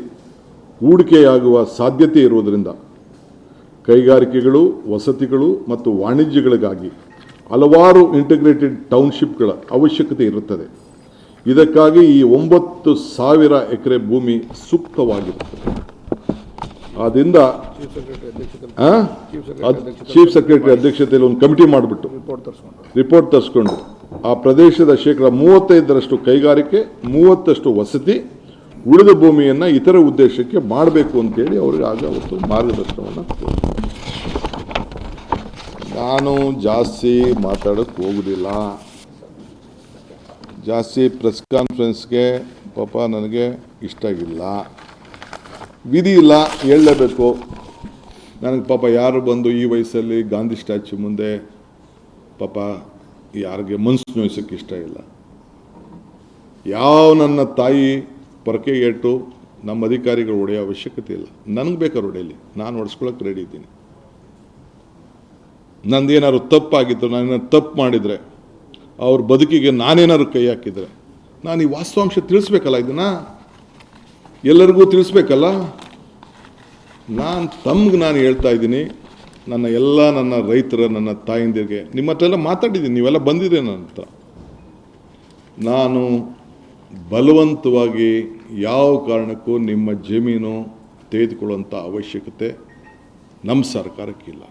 ಹೂಡಿಕೆಯಾಗುವ ಸಾಧ್ಯತೆ ಇರುವುದರಿಂದ ಕೈಗಾರಿಕೆಗಳು, ವಸತಿಗಳು ಮತ್ತು ವಾಣಿಜ್ಯಗಳಿಗಾಗಿ ಹಲವಾರು ಇಂಟಿಗ್ರೇಟೆಡ್ ಟೌನ್ಶಿಪ್ಗಳ ಅವಶ್ಯಕತೆ ಇರುತ್ತದೆ. ಇದಕ್ಕಾಗಿ ಈ 9,000 ಎಕರೆ ಭೂಮಿ ಸೂಕ್ತವಾಗಿರುತ್ತದೆ. ಆದ್ದರಿಂದ ಚೀಫ್ ಸೆಕ್ರೆಟರಿ ಅಧ್ಯಕ್ಷತೆಯಲ್ಲಿ ಒಂದು ಕಮಿಟಿ ಮಾಡಿಬಿಟ್ಟು ರಿಪೋರ್ಟ್ ತರಿಸ್ಕೊಂಡು ಆ ಪ್ರದೇಶದ 35% ಕೈಗಾರಿಕೆ, 30% ವಸತಿ, ಉಳಿದ ಭೂಮಿಯನ್ನು ಇತರ ಉದ್ದೇಶಕ್ಕೆ ಮಾಡಬೇಕು ಅಂತೇಳಿ ಅವರಿಗೆ ಆಗ ಅವತ್ತು ಮಾರ್ಗದರ್ಶನವನ್ನು ಕೊಟ್ಟರು. ನಾನು ಜಾಸ್ತಿ ಮಾತಾಡೋಕ್ಕೆ ಹೋಗೋದಿಲ್ಲ, ಜಾಸ್ತಿ ಪ್ರೆಸ್ ಕಾನ್ಫರೆನ್ಸ್ಗೆ ಪಾಪ ನನಗೆ ಇಷ್ಟ ಇಲ್ಲ, ವಿಧಿ ಇಲ್ಲ, ಹೇಳಲೇಬೇಕು. ನನಗೆ ಪಾಪ ಯಾರು ಬಂದು ಈ ವಯಸ್ಸಲ್ಲಿ ಗಾಂಧಿ ಸ್ಟ್ಯಾಚ್ಯೂ ಮುಂದೆ ಪಾಪ ಯಾರಿಗೆ ಮನಸ್ಸು ನೋಯಿಸೋಕ್ಕೆ ಇಷ್ಟ ಇಲ್ಲ. ಯಾವ ನನ್ನ ತಾಯಿ ಪೊರಕೆಗೇಟು ನಮ್ಮ ಅಧಿಕಾರಿಗಳು ಹೊಡೆಯೋ ಅವಶ್ಯಕತೆ ಇಲ್ಲ. ನನಗೆ ಬೇಕಾದ್ರೆ ಹೊಡೆಯಲಿ, ನಾನು ಹೊಡೆಸ್ಕೊಳ್ಳೋಕೆ ರೆಡಿ ಇದ್ದೀನಿ. ನಂದೇನಾದ್ರು ತಪ್ಪಾಗಿತ್ತು, ನಾನೇನಾದ್ರು ತಪ್ಪು ಮಾಡಿದರೆ, ಅವ್ರ ಬದುಕಿಗೆ ನಾನೇನಾದ್ರು ಕೈ ಹಾಕಿದರೆ, ನಾನು ಈ ವಾಸ್ತವಾಂಶ ತಿಳಿಸ್ಬೇಕಲ್ಲ, ಇದನ್ನು ಎಲ್ಲರಿಗೂ ತಿಳಿಸ್ಬೇಕಲ್ಲ. ನಾನು ಹೇಳ್ತಾ ಇದ್ದೀನಿ, ನನ್ನ ರೈತರ, ನನ್ನ ತಾಯಿಂದಿರಿಗೆ, ನಿಮ್ಮ ಹತ್ರ ಎಲ್ಲ ಮಾತಾಡಿದ್ದೀನಿ, ನೀವೆಲ್ಲ ಬಂದಿದೆ ನನ್ನ ಹತ್ರ. ನಾನು ಬಲವಂತವಾಗಿ ಯಾವ ಕಾರಣಕ್ಕೂ ನಿಮ್ಮ ಜಮೀನು ತೆಗೆದುಕೊಳ್ಳುವಂಥ ಅವಶ್ಯಕತೆ ನಮ್ಮ ಸರ್ಕಾರಕ್ಕಿಲ್ಲ.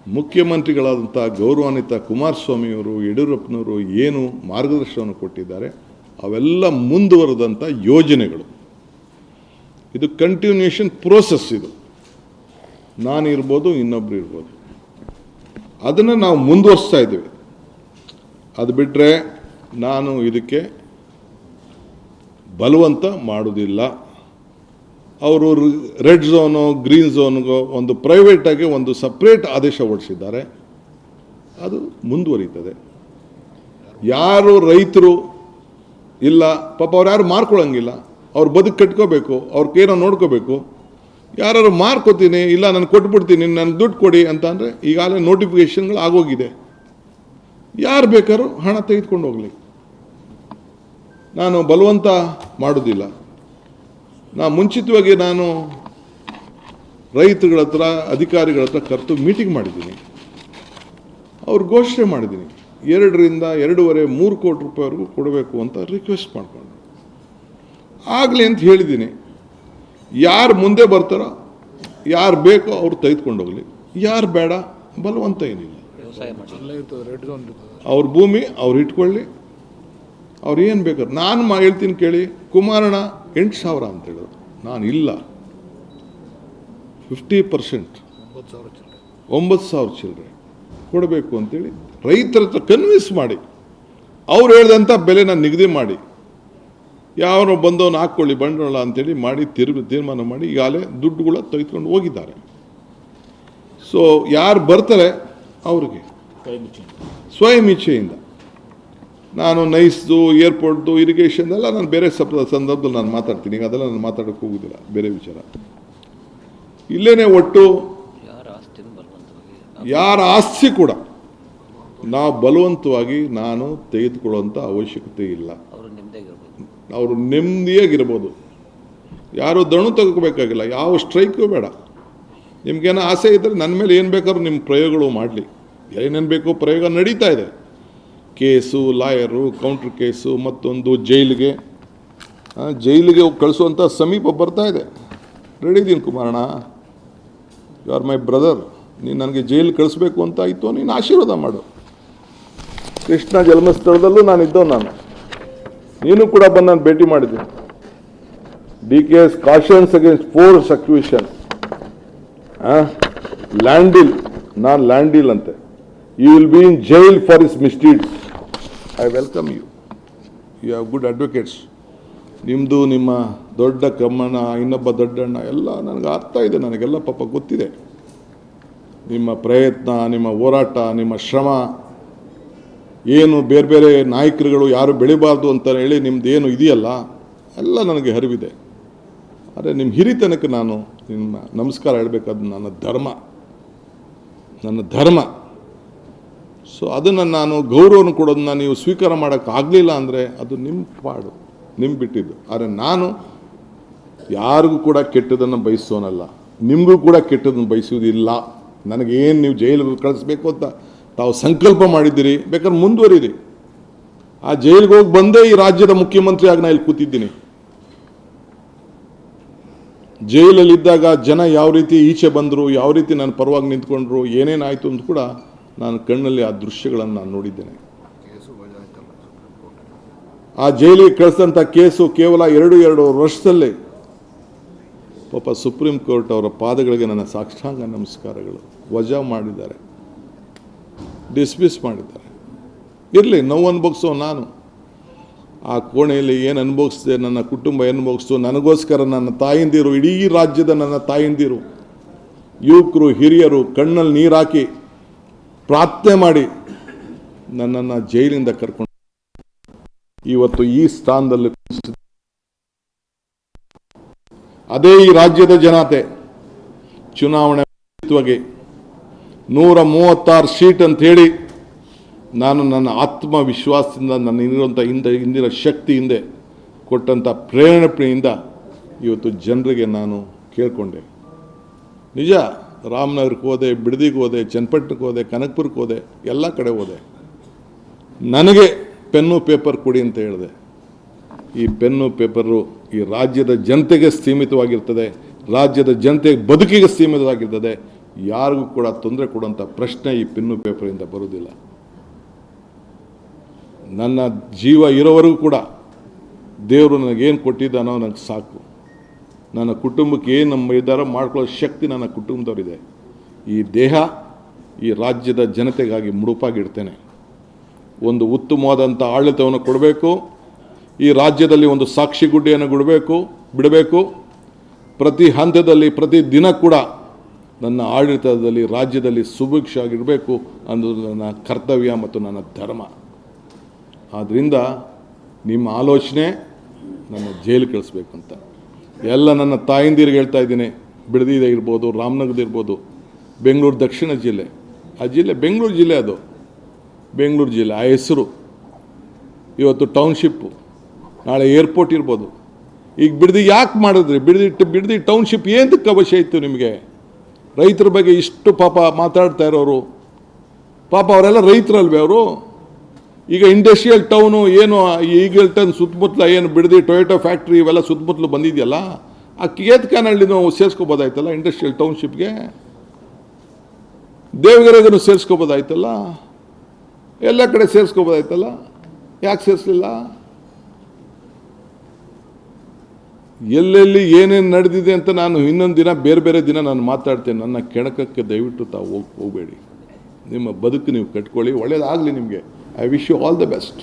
ಮುಖ್ಯಮಂತ್ರಿಗಳಾದಂಥ ಗೌರವಾನ್ವಿತ ಕುಮಾರಸ್ವಾಮಿಯವರು, ಯಡಿಯೂರಪ್ಪನವರು ಏನು ಮಾರ್ಗದರ್ಶನವನ್ನು ಕೊಟ್ಟಿದ್ದಾರೆ ಅವೆಲ್ಲ ಮುಂದುವರೆದಂಥ ಯೋಜನೆಗಳು. ಇದು ಕಂಟಿನ್ಯೂಷನ್ ಪ್ರೋಸೆಸ್. ಇದು ನಾನಿರ್ಬೋದು, ಇನ್ನೊಬ್ರು ಇರ್ಬೋದು, ಅದನ್ನು ನಾವು ಮುಂದುವರಿಸ್ತಾ ಇದ್ದೀವಿ. ಅದು ಬಿಟ್ಟರೆ ನಾನು ಇದಕ್ಕೆ ಬಲವಂತ ಮಾಡೋದಿಲ್ಲ. ಅವರು ರೆಡ್ ಝೋನು, ಗ್ರೀನ್ ಝೋನ್ಗೋ ಒಂದು ಪ್ರೈವೇಟಾಗಿ ಒಂದು ಸಪ್ರೇಟ್ ಆದೇಶ ಹೊರಡಿಸಿದ್ದಾರೆ. ಅದು ಮುಂದುವರಿತದೆ. ಯಾರು ರೈತರು ಇಲ್ಲ ಪಾಪ ಅವ್ರು ಯಾರು ಮಾರ್ಕೊಳ್ಳೋಂಗಿಲ್ಲ, ಅವ್ರು ಬದುಕು ಕಟ್ಕೋಬೇಕು, ಅವ್ರಿಗೇನೋ ನೋಡ್ಕೋಬೇಕು. ಯಾರು ಮಾರ್ಕೋತೀನಿ, ಇಲ್ಲ ನಾನು ಕೊಟ್ಬಿಡ್ತೀನಿ, ನನ್ನ ದುಡ್ಡು ಕೊಡಿ ಅಂತ ಅಂದರೆ ಈಗಾಗಲೇ ನೋಟಿಫಿಕೇಷನ್ಗಳು ಆಗೋಗಿದೆ. ಯಾರು ಬೇಕಾದ್ರೂ ಹಣ ತೆಗೆದುಕೊಂಡು ಹೋಗಲಿ. ನಾನು ಬಲವಂತ ಮಾಡೋದಿಲ್ಲ. ಮುಂಚಿತವಾಗಿ ನಾನು ರೈತಗಳ ಹತ್ರ, ಅಧಿಕಾರಿಗಳ ಹತ್ರ ಕರೆದು ಮೀಟಿಂಗ್ ಮಾಡಿದ್ದೀನಿ. ಅವ್ರು ಘೋಷಣೆ ಮಾಡಿದ್ದೀನಿ 2 ರಿಂದ 2.5, 3 ಕೋಟಿ ರೂಪಾಯಿವರೆಗೂ ಕೊಡಬೇಕು ಅಂತ ರಿಕ್ವೆಸ್ಟ್ ಮಾಡ್ಕೊಂಡು ಆಗಲಿ ಅಂತ ಹೇಳಿದ್ದೀನಿ. ಯಾರು ಮುಂದೆ ಬರ್ತಾರೋ, ಯಾರು ಬೇಕೋ ಅವ್ರು ತೆಗೆದುಕೊಂಡು ಹೋಗಲಿ, ಯಾರು ಬೇಡ ಬಲವಂತ ಏನಿಲ್ಲ. ಅವ್ರ ಭೂಮಿ ಅವ್ರು ಇಟ್ಕೊಳ್ಳಿ, ಅವ್ರು ಏನು ಬೇಕಾದ್ರೆ. ನಾನು ಹೇಳ್ತೀನಿ ಕೇಳಿ, ಕುಮಾರಣ್ಣ 8,000 ಅಂತ ಹೇಳಿದ್ರು. ನಾನು ಇಲ್ಲ, 50% 9,000 ಚಿಲ್ಲರೆ ಕೊಡಬೇಕು ಅಂತೇಳಿ ರೈತರ ಹತ್ರ ಕನ್ವಿನ್ಸ್ ಮಾಡಿ, ಅವ್ರು ಹೇಳಿದಂಥ ಬೆಲೆನ ನಿಗದಿ ಮಾಡಿ, ಯಾವನೋ ಬಂದವನು ಹಾಕ್ಕೊಳ್ಳಿ ಬಂಡವಾಳ ಅಂತೇಳಿ ಮಾಡಿ ತೀರ್ಮಾನ ಮಾಡಿ ಈಗಾಗಲೇ ದುಡ್ಡುಗಳ ತೆಗೆದುಕೊಂಡು ಹೋಗಿದ್ದಾರೆ. ಸೊ ಯಾರು ಬರ್ತಾರೆ ಅವ್ರಿಗೆ ಸ್ವಯಂ ಇಚ್ಛೆಯಿಂದ. ನಾನು ನೈಸ್ದು, ಏರ್ಪೋರ್ಟ್ದು, ಇರಿಗೇಷನ್ ಎಲ್ಲ ನಾನು ಬೇರೆ ಸಂದರ್ಭದಲ್ಲಿ ನಾನು ಮಾತಾಡ್ತೀನಿ. ಈಗ ಅದೆಲ್ಲ ನಾನು ಮಾತಾಡೋಕ್ಕೆ ಹೋಗೋದಿಲ್ಲ, ಬೇರೆ ವಿಚಾರ. ಇಲ್ಲೇನೆ ಒಟ್ಟು ಯಾರ ಆಸ್ತಿ ಕೂಡ ನಾವು ಬಲವಂತವಾಗಿ ನಾನು ತೆಗೆದುಕೊಳ್ಳುವಂಥ ಅವಶ್ಯಕತೆ ಇಲ್ಲ. ಅವರು ನೆಮ್ಮದಿಯಾಗಿರ್ಬೋದು. ಯಾರು ದಣು ತೆಗೆದುಕೋಬೇಕಾಗಿಲ್ಲ, ಯಾವ ಸ್ಟ್ರೈಕು ಬೇಡ. ನಿಮ್ಗೇನೋ ಆಸೆ ಇದ್ದರೆ ನನ್ನ ಮೇಲೆ ಏನು ಬೇಕಾದ್ರೂ ನಿಮ್ಮ ಪ್ರಯೋಗಗಳು ಮಾಡಲಿ. ಏನೇನು ಬೇಕೋ ಪ್ರಯೋಗ ನಡೀತಾ ಇದೆ. ಕೇಸು, ಲಾಯರು, ಕೌಂಟ್ರ್ ಕೇಸು, ಮತ್ತೊಂದು ಜೈಲಿಗೆ ಕಳಿಸುವಂಥ ಸಮೀಪ ಬರ್ತಾ ಇದೆ. ರೆಡಿ ಇದ್ದೀನಿ ಕುಮಾರಣ್ಣ, ಯು ಆರ್ ಮೈ ಬ್ರದರ್. ನೀನು ನನಗೆ ಜೈಲಿಗೆ ಕಳಿಸ್ಬೇಕು ಅಂತ ಆಯಿತು, ನೀನು ಆಶೀರ್ವಾದ ಮಾಡು. ಕೃಷ್ಣ ಜನ್ಮಸ್ಥಳದಲ್ಲೂ ನಾನು ನೀನು ಕೂಡ ಬಂದು ನಾನು ಭೇಟಿ ಮಾಡಿದ್ದೀನಿ. DKS cautions against force acquisition, land deal, ನಾನು ಲ್ಯಾಂಡಿಲ್ ಅಂತೆ. You will be in jail for his misdeeds. I welcome you. You have good advocates. ನಿಮ್ಮದು ನಿಮ್ಮ ದೊಡ್ಡ ಕಮ್ಮಣ್ಣ, ಇನ್ನೊಬ್ಬ ದೊಡ್ಡಣ್ಣ ಎಲ್ಲ ನನಗೆ ಅರ್ಥ ಇದೆ, ನನಗೆಲ್ಲ ಪಾಪ ಗೊತ್ತಿದೆ. ನಿಮ್ಮ ಪ್ರಯತ್ನ, ನಿಮ್ಮ ಹೋರಾಟ, ನಿಮ್ಮ ಶ್ರಮ ಏನು, ಬೇರೆ ಬೇರೆ ನಾಯಕರುಗಳು ಯಾರು ಬೆಳಿಬಾರ್ದು ಅಂತ ಹೇಳಿ ನಿಮ್ದು ಏನು ಇದೆಯಲ್ಲ ಎಲ್ಲ ನನಗೆ ಅರಿವಿದೆ. ಆದರೆ ನಿಮ್ಮ ಹಿರಿತನಕ್ಕೆ ನಾನು ನಿಮ್ಮ ನಮಸ್ಕಾರ ಹೇಳಬೇಕಾದ್ದು ನನ್ನ ಧರ್ಮ. ಸೊ ಅದನ್ನು ನಾನು ಗೌರವವನ್ನು ಕೊಡೋದನ್ನ ನೀವು ಸ್ವೀಕಾರ ಮಾಡೋಕ್ಕಾಗಲಿಲ್ಲ ಅಂದರೆ ಅದು ನಿಮ್ಮ ಪಾಡು, ನಿಮ್ಮ ಬಿಟ್ಟಿದ್ದು. ಆದರೆ ನಾನು ಯಾರಿಗೂ ಕೂಡ ಕೆಟ್ಟದನ್ನು ಬಯಸೋನಲ್ಲ, ನಿಮಗೂ ಕೂಡ ಕೆಟ್ಟದನ್ನು ಬಯಸುವುದಿಲ್ಲ. ನನಗೇನು ನೀವು ಜೈಲಿಗೆ ಕಳಿಸ್ಬೇಕು ಅಂತ ತಾವು ಸಂಕಲ್ಪ ಮಾಡಿದ್ದೀರಿ, ಬೇಕಾದ್ರೆ ಮುಂದುವರಿರಿ. ಆ ಜೈಲಿಗೆ ಹೋಗಿ ಬಂದೇ ಈ ರಾಜ್ಯದ ಮುಖ್ಯಮಂತ್ರಿ ಆಗಿ ನಾನು ಇಲ್ಲಿ ಕೂತಿದ್ದೀನಿ. ಜೈಲಲ್ಲಿದ್ದಾಗ ಜನ ಯಾವ ರೀತಿ ಈಚೆ ಬಂದರು, ಯಾವ ರೀತಿ ನನ್ನ ಪರವಾಗಿ ನಿಂತ್ಕೊಂಡ್ರು, ಏನೇನಾಯಿತು ಅಂತ ಕೂಡ ನಾನು ಕಣ್ಣಲ್ಲಿ ಆ ದೃಶ್ಯಗಳನ್ನು ನಾನು ನೋಡಿದ್ದೇನೆ. ಆ ಜೈಲಿಗೆ ಕಳಿಸಿದಂಥ ಕೇಸು ಕೇವಲ 2 ವರ್ಷದಲ್ಲೇ ಪಾಪ ಸುಪ್ರೀಂ ಕೋರ್ಟ್ ಅವರ ಪಾದಗಳಿಗೆ ನನ್ನ ಸಾಷ್ಟಾಂಗ ನಮಸ್ಕಾರಗಳು. ವಜಾ ಮಾಡಿದ್ದಾರೆ, ಡಿಸ್ಮಿಸ್ ಮಾಡಿದ್ದಾರೆ. ಇರಲಿ, ನೋವು ಅನುಭವಿಸೋ ನಾನು ಆ ಕೋಣೆಯಲ್ಲಿ ಏನು ಅನುಭವಿಸಿದೆ, ನನ್ನ ಕುಟುಂಬ ಅನುಭವಿಸ್ತು. ನನಗೋಸ್ಕರ ನನ್ನ ತಾಯಂದಿರು, ಇಡೀ ರಾಜ್ಯದ ನನ್ನ ತಾಯಂದಿರು, ಯುವಕರು, ಹಿರಿಯರು ಕಣ್ಣಲ್ಲಿ ನೀರು ಹಾಕಿ ಪ್ರಾರ್ಥನೆ ಮಾಡಿ ನನ್ನನ್ನು ಜೈಲಿಂದ ಕರ್ಕೊಂಡು ಇವತ್ತು ಈ ಸ್ಥಾನದಲ್ಲಿ. ಅದೇ ಈ ರಾಜ್ಯದ ಜನತೆ ಚುನಾವಣೆ 136 ಸೀಟ್ ಅಂತ ಹೇಳಿ ನಾನು ನನ್ನ ಆತ್ಮವಿಶ್ವಾಸದಿಂದ, ನನ್ನ ಇರುವಂಥ ಇಂದಿನ ಶಕ್ತಿ ಹಿಂದೆ ಕೊಟ್ಟಂಥ ಪ್ರೇರಣೆಯಿಂದ ಇವತ್ತು ಜನರಿಗೆ ನಾನು ಕೇಳಿಕೊಂಡೆ. ನಿಜ, ರಾಮನಗರಕ್ಕೆ ಹೋದೆ, ಬಿಡದಿಗೆ ಹೋದೆ, ಚನ್ನಪಟ್ಟಣಕ್ಕೆ ಹೋದೆ, ಕನಕಪುರಕ್ಕೆ ಹೋದೆ, ಎಲ್ಲ ಕಡೆ ಹೋದೆ. ನನಗೆ ಪೆನ್ನು ಪೇಪರ್ ಕೊಡಿ ಅಂತ ಹೇಳಿದೆ. ಈ ಪೆನ್ನು ಪೇಪರು ಈ ರಾಜ್ಯದ ಜನತೆಗೆ ಸೀಮಿತವಾಗಿರ್ತದೆ, ರಾಜ್ಯದ ಜನತೆಗೆ ಬದುಕಿಗೆ ಸೀಮಿತವಾಗಿರ್ತದೆ. ಯಾರಿಗೂ ಕೂಡ ತೊಂದರೆ ಕೊಡುವಂಥ ಪ್ರಶ್ನೆ ಈ ಪೆನ್ನು ಪೇಪರಿಂದ ಬರೋದಿಲ್ಲ. ನನ್ನ ಜೀವ ಇರೋವರೆಗೂ ಕೂಡ ದೇವರು ನನಗೇನು ಕೊಟ್ಟಿದ್ದಾನೋ ನನಗೆ ಸಾಕು. ನನ್ನ ಕುಟುಂಬಕ್ಕೆ ಏನು ನಮ್ಮ ಇದ್ದಾರೋ ಮಾಡ್ಕೊಳ್ಳೋ ಶಕ್ತಿ ನನ್ನ ಕುಟುಂಬದವರಿದೆ. ಈ ದೇಹ ಈ ರಾಜ್ಯದ ಜನತೆಗಾಗಿ ಮುಡುಪಾಗಿಡ್ತೇನೆ. ಒಂದು ಉತ್ತಮವಾದಂಥ ಆಡಳಿತವನ್ನು ಕೊಡಬೇಕು. ಈ ರಾಜ್ಯದಲ್ಲಿ ಒಂದು ಸಾಕ್ಷಿಗುಡ್ಡೆಯನ್ನು ಬಿಡಬೇಕು. ಪ್ರತಿ ಹಂತದಲ್ಲಿ ಪ್ರತಿ ದಿನ ಕೂಡ ನನ್ನ ಆಡಳಿತದಲ್ಲಿ ರಾಜ್ಯದಲ್ಲಿ ಸುಭಿಕ್ಷವಾಗಿರಬೇಕು ಅನ್ನೋದು ನನ್ನ ಕರ್ತವ್ಯ ಮತ್ತು ನನ್ನ ಧರ್ಮ. ಆದ್ದರಿಂದ ನಿಮ್ಮ ಆಲೋಚನೆ ನನ್ನ ಜೈಲು ಕಳಿಸ್ಬೇಕು ಅಂತ ಎಲ್ಲ ನನ್ನ ತಾಯಿಂದಿರಿಗೆ ಹೇಳ್ತಾ ಇದ್ದೀನಿ. ಬಿಡದಿದೆ ಇರ್ಬೋದು, ರಾಮನಗರ ಇರ್ಬೋದು, ಬೆಂಗಳೂರು ದಕ್ಷಿಣ ಜಿಲ್ಲೆ, ಆ ಜಿಲ್ಲೆ ಬೆಂಗಳೂರು ಜಿಲ್ಲೆ, ಅದು ಬೆಂಗಳೂರು ಜಿಲ್ಲೆ, ಆ ಹೆಸರು ಇವತ್ತು ಟೌನ್ಶಿಪ್ಪು, ನಾಳೆ ಏರ್ಪೋರ್ಟ್ ಇರ್ಬೋದು. ಈಗ ಬಿಡದಿ ಯಾಕೆ ಮಾಡಿದ್ರಿ? ಬಿಡದಿ ಟೌನ್ಶಿಪ್ ಏನಕ್ಕೆ ಅವಶ್ಯ ಇತ್ತು ನಿಮಗೆ? ರೈತರ ಬಗ್ಗೆ ಇಷ್ಟು ಪಾಪ ಮಾತಾಡ್ತಾ ಇರೋರು, ಪಾಪ ಅವರೆಲ್ಲ ರೈತರಲ್ವೇ ಅವರು? ಈಗ ಇಂಡಸ್ಟ್ರಿಯಲ್ ಟೌನು ಏನು ಈಗಲ್ಟನ್ ಸುತ್ತಮುತ್ತಲ ಏನು ಬಿಡದಿ ಟೊಯೋಟೋ ಫ್ಯಾಕ್ಟ್ರಿ ಇವೆಲ್ಲ ಸುತ್ತಮುತ್ತಲು ಬಂದಿದೆಯಲ್ಲ, ಆ ಕೇತ್ಕಾನಹಳ್ಳಿ ನಾವು ಸೇರಿಸ್ಕೋಬೋದಾಯ್ತಲ್ಲ ಇಂಡಸ್ಟ್ರಿಯಲ್ ಟೌನ್ಶಿಪ್ಗೆ. ದೇವಗಿರಿಗೂ ಸೇರಿಸ್ಕೋಬೋದಾಯ್ತಲ್ಲ, ಎಲ್ಲ ಕಡೆ ಸೇರಿಸ್ಕೋಬೋದಾಯ್ತಲ್ಲ, ಯಾಕೆ ಸೇರಿಸಲಿಲ್ಲ? ಎಲ್ಲೆಲ್ಲಿ ಏನೇನು ನಡೆದಿದೆ ಅಂತ ನಾನು ಇನ್ನೊಂದು ದಿನ ಬೇರೆ ದಿನ ನಾನು ಮಾತಾಡ್ತೇನೆ. ನನ್ನ ಕೆಣಕಕ್ಕೆ ದಯವಿಟ್ಟು ತಾವು ಹೋಗಬೇಡಿ. ನಿಮ್ಮ ಬದುಕು ನೀವು ಕಟ್ಕೊಳ್ಳಿ, ಒಳ್ಳೇದಾಗಲಿ ನಿಮಗೆ. I wish you all the best.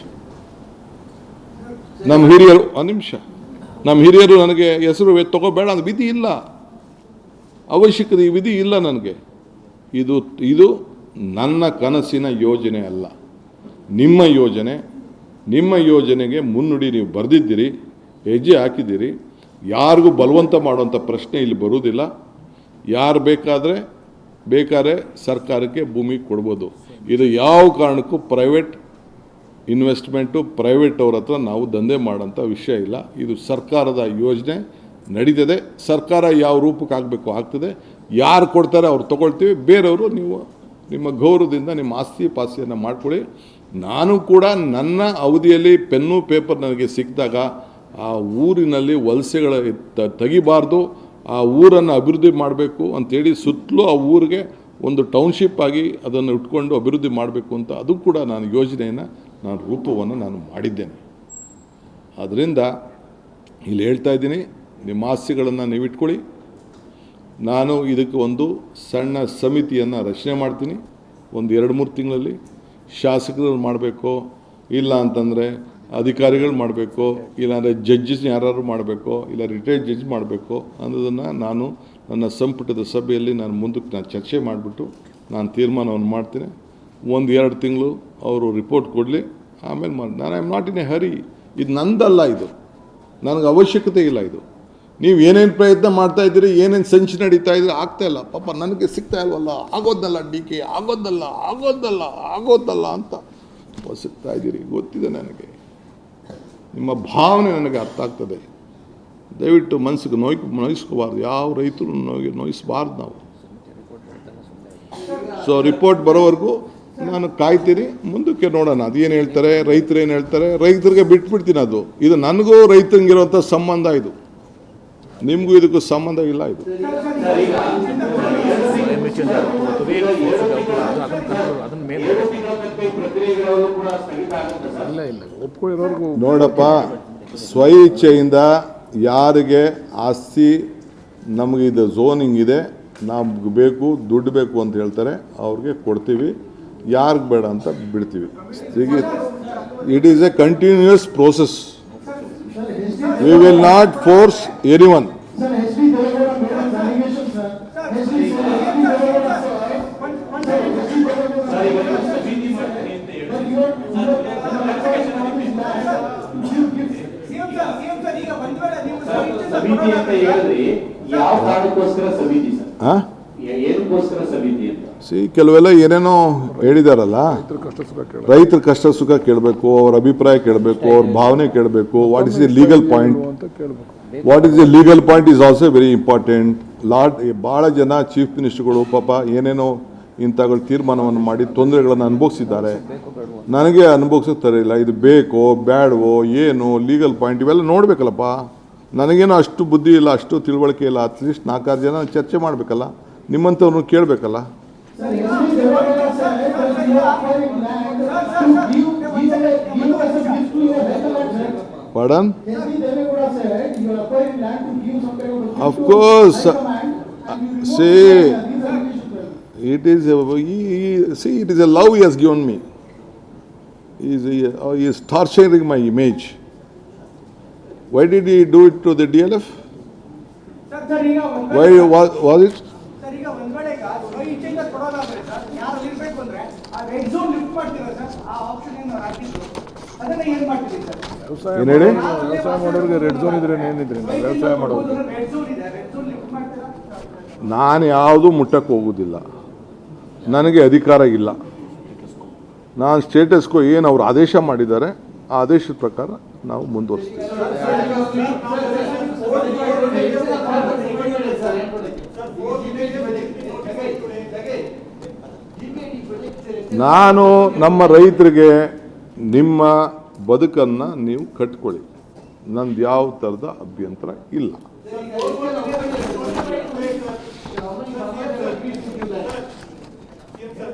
ನಮ್ಮ ಹಿರಿಯರು ನಮ್ಮ ಹಿರಿಯರು ನನಗೆ ಹೆಸರು ತಗೋಬೇಡ ಅಂತ ವಿಧಿ ಇಲ್ಲ, ಅವಶ್ಯಕತೆ ವಿಧಿ ಇಲ್ಲ ನನಗೆ. ಇದು ನನ್ನ ಕನಸಿನ ಯೋಜನೆ ಅಲ್ಲ, ನಿಮ್ಮ ಯೋಜನೆ. ನಿಮ್ಮ ಯೋಜನೆಗೆ ಮುನ್ನುಡಿ ನೀವು ಬರೆದಿದ್ದೀರಿ, ಹೆಜ್ಜೆ ಹಾಕಿದ್ದೀರಿ. ಯಾರಿಗೂ ಬಲವಂತ ಮಾಡುವಂಥ ಪ್ರಶ್ನೆ ಇಲ್ಲಿ ಬರುವುದಿಲ್ಲ. ಯಾರು ಬೇಕಾದ್ರೆ ಸರ್ಕಾರಕ್ಕೆ ಭೂಮಿ ಕೊಡ್ಬೋದು. ಇದು ಯಾವ ಕಾರಣಕ್ಕೂ ಪ್ರೈವೇಟ್ ಇನ್ವೆಸ್ಟ್ಮೆಂಟು, ಪ್ರೈವೇಟ್ ಅವ್ರ ಹತ್ರ ನಾವು ದಂಧೆ ಮಾಡೋಂಥ ವಿಷಯ ಇಲ್ಲ. ಇದು ಸರ್ಕಾರದ ಯೋಜನೆ ನಡೀತದೆ. ಸರ್ಕಾರ ಯಾವ ರೂಪಕ್ಕೆ ಆಗಬೇಕು ಆಗ್ತದೆ. ಯಾರು ಕೊಡ್ತಾರೆ ಅವ್ರು ತೊಗೊಳ್ತೀವಿ. ಬೇರೆಯವರು ನೀವು ನಿಮ್ಮ ಗೌರವದಿಂದ ನಿಮ್ಮ ಆಸ್ತಿ ಪಾಸ್ತಿಯನ್ನು ಮಾಡ್ಕೊಳ್ಳಿ. ನಾನು ಕೂಡ ನನ್ನ ಅವಧಿಯಲ್ಲಿ ಪೆನ್ನು ಪೇಪರ್ ನನಗೆ ಸಿಕ್ಕಿದಾಗ ಆ ಊರಿನಲ್ಲಿ ವಲಸೆಗಳ ತೆಗಿಬಾರ್ದು, ಆ ಊರನ್ನು ಅಭಿವೃದ್ಧಿ ಮಾಡಬೇಕು ಅಂಥೇಳಿ ಸುತ್ತಲೂ ಆ ಊರಿಗೆ ಒಂದು ಟೌನ್ಶಿಪ್ ಆಗಿ ಅದನ್ನು ಇಟ್ಕೊಂಡು ಅಭಿವೃದ್ಧಿ ಮಾಡಬೇಕು ಅಂತ ಅದು ಕೂಡ ನಾನು ಯೋಜನೆಯನ್ನು ರೂಪವನ್ನು ನಾನು ಮಾಡಿದ್ದೇನೆ. ಆದ್ದರಿಂದ ಇಲ್ಲಿ ಹೇಳ್ತಾ ಇದ್ದೀನಿ, ನಿಮ್ಮ ಆಸ್ತಿಗಳನ್ನು ನೀವು ಇಟ್ಕೊಳ್ಳಿ. ನಾನು ಇದಕ್ಕೆ ಒಂದು ಸಣ್ಣ ಸಮಿತಿಯನ್ನು ರಚನೆ ಮಾಡ್ತೀನಿ. ಒಂದು 2-3 ತಿಂಗಳಲ್ಲಿ ಶಾಸಕರು ಮಾಡಬೇಕು, ಇಲ್ಲ ಅಂತಂದರೆ ಅಧಿಕಾರಿಗಳು ಮಾಡಬೇಕು, ಇಲ್ಲಾಂದರೆ ಜಡ್ಜಸ್ ಯಾರು ಮಾಡಬೇಕು, ಇಲ್ಲ ರಿಟೈರ್ಡ್ ಜಡ್ಜ್ ಮಾಡಬೇಕು ಅನ್ನೋದನ್ನು ನಾನು ನನ್ನ ಸಂಪುಟದ ಸಭೆಯಲ್ಲಿ ಮುಂದಕ್ಕೆ ಚರ್ಚೆ ಮಾಡಿಬಿಟ್ಟು ನಾನು ತೀರ್ಮಾನವನ್ನು ಮಾಡ್ತೀನಿ. 1-2 ತಿಂಗಳು ಅವರು ರಿಪೋರ್ಟ್ ಕೊಡಲಿ, ಆಮೇಲೆ ನಾನು I am not in a hurry. ಇದು ನಂದಲ್ಲ, ಇದು ನನಗೆ ಅವಶ್ಯಕತೆ ಇಲ್ಲ. ಇದು ನೀವು ಏನೇನು ಪ್ರಯತ್ನ ಮಾಡ್ತಾ ಇದ್ದೀರಿ, ಏನೇನು ಸಂಚು ನಡೀತಾ ಇದ್ದೀರಿ, ಆಗ್ತಾ ಇಲ್ಲ. ಪಾಪ ನನಗೆ ಸಿಗ್ತಾ ಇಲ್ವಲ್ಲ, ಆಗೋದಲ್ಲ DK, ಆಗೋದಲ್ಲ ಅಂತ ಸಿಗ್ತಾ ಇದ್ದೀರಿ. ಗೊತ್ತಿದೆ ನನಗೆ, ನಿಮ್ಮ ಭಾವನೆ ನನಗೆ ಅರ್ಥ ಆಗ್ತದೆ. ದಯವಿಟ್ಟು ಮನಸ್ಸಿಗೆ ನೋಯಿಸ್ಕೋಬಾರ್ದು. ಯಾವ ರೈತರು ನೋಯಿಸಬಾರ್ದು ನಾವು. ಸೊ ರಿಪೋರ್ಟ್ ಬರೋವರೆಗೂ ನಾನು ಕಾಯ್ತೀನಿ. ಮುಂದಕ್ಕೆ ನೋಡೋಣ ಅದೇನು ಹೇಳ್ತಾರೆ, ರೈತರು ಏನು ಹೇಳ್ತಾರೆ. ರೈತರಿಗೆ ಬಿಟ್ಬಿಡ್ತೀನಿ. ಇದು ನನಗೂ ರೈತರಿಗಿರುವಂಥ ಸಂಬಂಧ, ಇದು ನಿಮಗೂ ಇದಕ್ಕೂ ಸಂಬಂಧ ಇಲ್ಲ. ಇದು ನೋಡಪ್ಪ, ಸ್ವ ಇಚ್ಛೆಯಿಂದ ಯಾರಿಗೆ ಆಸ್ತಿ ನಮಗೆ ಇದು ಝೋನಿಂಗ್ ಇದೆ, ನಮ್ಗೆ ಬೇಕು, ದುಡ್ಡು ಬೇಕು ಅಂತ ಹೇಳ್ತಾರೆ, ಅವ್ರಿಗೆ ಕೊಡ್ತೀವಿ. ಯಾರಿಗೆ ಬೇಡ ಅಂತ ಬಿಡ್ತೀವಿ. It is A continuous process. We will not force anyone. ಸಮಿತಿ ಅಂತ ಹೇಳಿದ್ರಿ, ಯಾವ ಕಾರಣಕ್ಕೋಸ್ಕರ ಸಮಿತಿ ಸರ್? ಏನಕ್ಕೋಸ್ಕರ ಸಮಿತಿ ಅಂತ? ಕೆಲವೆಲ್ಲ ಏನೇನೋ ಹೇಳಿದಾರಲ್ಲ, ರೈತರ ಕಷ್ಟ ಸುಖ ಕೇಳಬೇಕು, ಅವ್ರ ಅಭಿಪ್ರಾಯ ಕೇಳಬೇಕು, ಅವ್ರ ಭಾವನೆ ಕೇಳಬೇಕು. What is the legal point? What is the legal point is also very important. ಭಾಳ ಜನ ಚೀಫ್ ಮಿನಿಸ್ಟರ್ಗಳು ಪಾಪ ಏನೇನೋ ಇಂಥಗಳು ತೀರ್ಮಾನವನ್ನು ಮಾಡಿ ತೊಂದರೆಗಳನ್ನು ಅನುಭವಿಸಿದ್ದಾರೆ. ನನಗೆ ಅನುಭವಿಸೋಕೆ ತರಿಲ್ಲ. ಇದು ಬೇಕೋ ಬ್ಯಾಡವೋ ಏನು ಲೀಗಲ್ ಪಾಯಿಂಟ್ ಇವೆಲ್ಲ ನೋಡಬೇಕಲ್ಲಪ್ಪ. ನನಗೇನೋ ಅಷ್ಟು ಬುದ್ಧಿ ಇಲ್ಲ, ಅಷ್ಟು ತಿಳುವಳಿಕೆ ಇಲ್ಲ. ಅಟ್ಲೀಸ್ಟ್ 4-6 ಜನ ಚರ್ಚೆ ಮಾಡಬೇಕಲ್ಲ. ನಿಮ್ಮಂಥವ್ರನ್ನ ಕೇಳಬೇಕಲ್ಲ. Sir, yesterday Devagowda said that you are acquiring land to give as a gift to your local land, sir. Pardon? Yesterday Devagowda said you are acquiring land to give some kind of a gift Of to course. high command, and you remove See, these allegations. it is see, it is a love he has given me. He is torturing my image. Why did he do it to the DLF? Sir ಈಗ Why was it? Sir ಈಗ ಒಂದ್ ವೇಳೆ ಈಗ ಇಚ್ಛೆಯಿಂದ ಕೊಡೋದಾದ್ರೆ sir ಯಾರು ಇರ್ಬೇಕು ಅಂದ್ರೆ ಆ ರೆಡ್ ಝೋನ್ ಲಿಫ್ಟ್ ಮಾಡ್ತೀರಾ ಸರ್ ಆ ಆಪ್ಷನ್ ಏನು ಹಾಕಿದ್ರು ಅದನ್ನ ಏನ್ ಮಾಡ್ತೀರಿ ಸರ್ ಏನು ಹೇಳಿ? ವ್ಯವಸಾಯ ಮಾಡೋರಿಗೆ ರೆಡ್ ಝೋನ್ ಇದ್ರೆ ಏನಿದ್ರೆ ವ್ಯವಸಾಯ ಮಾಡೋದು ರೆಡ್ ಝೋನ್ ಇದೆ ರೆಡ್ ಝೋನ್ ಲಿಫ್ಟ್ ಮಾಡ್ತೀರಾ ನಾನು ಯಾವುದೂ ಮುಟ್ಟಕ್ಕೆ ಹೋಗೋದಿಲ್ಲ, ನನಗೆ ಅಧಿಕಾರ ಇಲ್ಲ. ನಾನು ಸ್ಟೇಟಸ್ಗೂ ಏನು ಅವ್ರು ಆದೇಶ ಮಾಡಿದ್ದಾರೆ ಆ ಆದೇಶದ ಪ್ರಕಾರ ನಾವು ಮುಂದುವರಿಸ್ತೀವಿ. ನಾನು ನಮ್ಮ ರೈತರಿಗೆ ನಿಮ್ಮ ಬದುಕನ್ನು ನೀವು ಕಟ್ಕೊಳ್ಳಿ, ನಂದು ಯಾವ ಥರದ ಅಭ್ಯಂತರ ಇಲ್ಲ.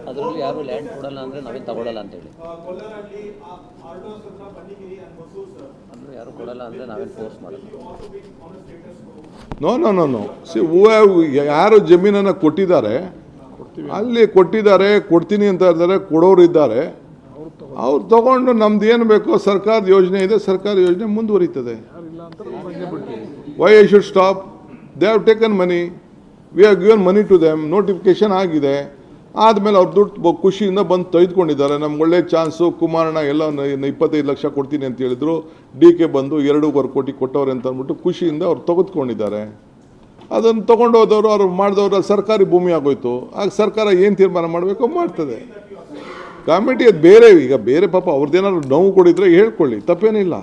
ಅದರಲ್ಲಿ ಯಾರು ಲ್ಯಾಂಡ್ ಕೊಡಲ್ಲ ಅಂದ್ರೆ ನಾವೇ ತಗೊಳ್ಳಲ್ಲ ಅಂತೇಳಿ ಅಂದ್ರೆ ಯಾರು ಕೊಡಲ್ಲ ಅಂದ್ರೆ ನಾವೇನು ಫೋರ್ಸ್ ಮಾಡಲ್ಲ. ನೋ ಸಿ ಯಾರು ಜಮೀನನ್ನು ಕೊಟ್ಟಿದ್ದಾರೆ ಅಲ್ಲಿ ಕೊಟ್ಟಿದ್ದಾರೆ, ಕೊಡ್ತೀನಿ ಅಂತ ಇದ್ದಾರೆ, ಕೊಡೋರು ಇದ್ದಾರೆ, ಅವ್ರು ತಗೊಂಡು ನಮ್ದು ಏನು ಬೇಕೋ ಸರ್ಕಾರದ ಯೋಜನೆ ಇದೆ, ಸರ್ಕಾರದ ಯೋಜನೆ ಮುಂದುವರಿತದೆ. Why I should stop? They have taken money, we have given money to them, notification ಆಗಿದೆ, ಆದಮೇಲೆ ಅವ್ರು ದುಡ್ಡು ಖುಷಿಯಿಂದ ಬಂದು ತೆಗೆದುಕೊಂಡಿದ್ದಾರೆ. ನಮ್ಗೆ ಒಳ್ಳೆ ಚಾನ್ಸು, ಕುಮಾರಣ್ಣ ಎಲ್ಲ 25 ಲಕ್ಷ ಕೊಡ್ತೀನಿ ಅಂತ ಹೇಳಿದ್ರು, DK ಬಂದು 2.25 ಕೋಟಿ ಕೊಟ್ಟವ್ರೆ ಅಂತ ಅಂದ್ಬಿಟ್ಟು ಖುಷಿಯಿಂದ ಅವ್ರು ತೆಗೆದುಕೊಂಡಿದ್ದಾರೆ. ಅದನ್ನು ತೊಗೊಂಡೋದವರು ಅವ್ರು ಮಾಡಿದವರು ಸರ್ಕಾರಿ ಭೂಮಿ ಆಗೋಯ್ತು. ಆಗ ಸರ್ಕಾರ ಏನು ತೀರ್ಮಾನ ಮಾಡಬೇಕೋ ಮಾಡ್ತದೆ. ಕಮಿಟಿ ಅದು ಬೇರೆ, ಈಗ ಬೇರೆ ಪಾಪ ಅವ್ರದ್ದೇನಾದ್ರು ನೋವು ಕೊಡಿದ್ರೆ ಹೇಳ್ಕೊಳ್ಳಿ, ತಪ್ಪೇನಿಲ್ಲ.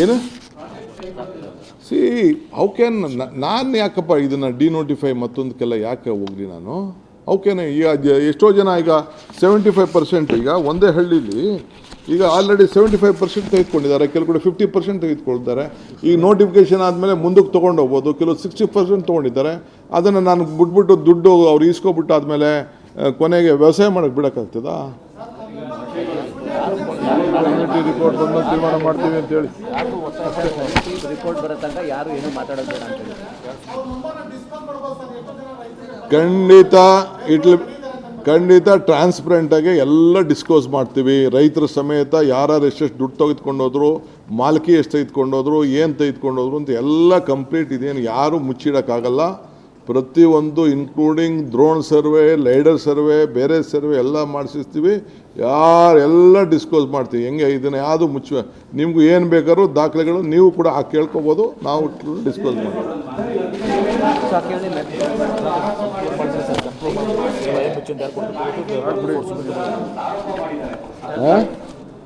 ಏನು ಸಿ ಹೌ ಕ್ಯಾನ್ ನಾನು ಯಾಕಪ್ಪ ಇದನ್ನು ಡಿನೋಟಿಫೈ ಮತ್ತೊಂದಕ್ಕೆಲ್ಲ ಯಾಕೆ ಹೋಗ್ಲಿ ನಾನು? ಅವಕ್ಕೇನೆ ಈಗ ಎಷ್ಟೋ ಜನ ಈಗ 75% ಈಗ ಒಂದೇ ಹಳ್ಳಿಲಿ ಈಗ ಆಲ್ರೆಡಿ 75% ತೆಗೆದುಕೊಂಡಿದ್ದಾರೆ, ಕೆಲವು 50% ತೆಗೆದುಕೊಳ್ತಾರೆ. ಈಗ ನೋಟಿಫಿಕೇಶನ್ ಆದಮೇಲೆ ಮುಂದಕ್ಕೆ ತೊಗೊಂಡು ಹೋಗ್ಬೋದು, ಕೆಲವು 60% ತೊಗೊಂಡಿದ್ದಾರೆ. ಅದನ್ನು ನಾನು ಬಿಟ್ಬಿಟ್ಟು ದುಡ್ಡು ಅವ್ರು ಈಸ್ಕೊಬಿಟ್ಟು ಆದಮೇಲೆ ಕೊನೆಗೆ ವ್ಯವಸಾಯ ಮಾಡೋಕ್ಕೆ ಬಿಡೋಕ್ಕಾಗ್ತದಾ? ರಿಪೋರ್ಟ್ ಬಂದು ತೀರ್ಮಾನ ಮಾಡ್ತೀವಿ ಅಂತ ಹೇಳಿ ರಿಪೋರ್ಟ್ ಬರೋ ತನಕ ಯಾರು ಏನೂ ಮಾತಾಡೋದು ಬೇಡ ಅಂತೇಳಿ ಖಂಡಿತ ಟ್ರಾನ್ಸ್ಪರೆಂಟಾಗಿ ಎಲ್ಲ ಡಿಸ್ಕ್ಲೋಸ್ ಮಾಡ್ತೀವಿ. ರೈತರ ಸಮೇತ ಯಾರು ಎಷ್ಟೆಷ್ಟು ದುಡ್ಡು ತೆಗೆದುಕೊಂಡೋದ್ರು, ಮಾಲ್ಕಿ ಎಷ್ಟು ತೆಗೆದುಕೊಂಡೋದ್ರು, ಏನು ತೆಗೆದುಕೊಂಡೋದ್ರು ಅಂತ ಎಲ್ಲ ಕಂಪ್ಲೀಟ್ ಇದೇನು ಯಾರೂ ಮುಚ್ಚಿಡೋಕ್ಕಾಗಲ್ಲ. ಪ್ರತಿಯೊಂದು including drone survey, lidar survey, ಬೇರೆ ಸರ್ವೆ ಎಲ್ಲ ಮಾಡಿಸಿರ್ತೀವಿ. ಎಲ್ಲ ಡಿಸ್ಕ್ಲೋಸ್ ಮಾಡ್ತೀವಿ. ಹೆಂಗೆ ಇದನ್ನು ಯಾವುದು ಮುಚ್ಚುವ, ನಿಮಗೂ ಏನು ಬೇಕಾದ್ರೂ ದಾಖಲೆಗಳು ನೀವು ಕೂಡ ಕೇಳ್ಕೊಬೋದು, ನಾವು ಡಿಸ್ಕ್ಲೋಸ್ ಮಾಡ್ತೀವಿ.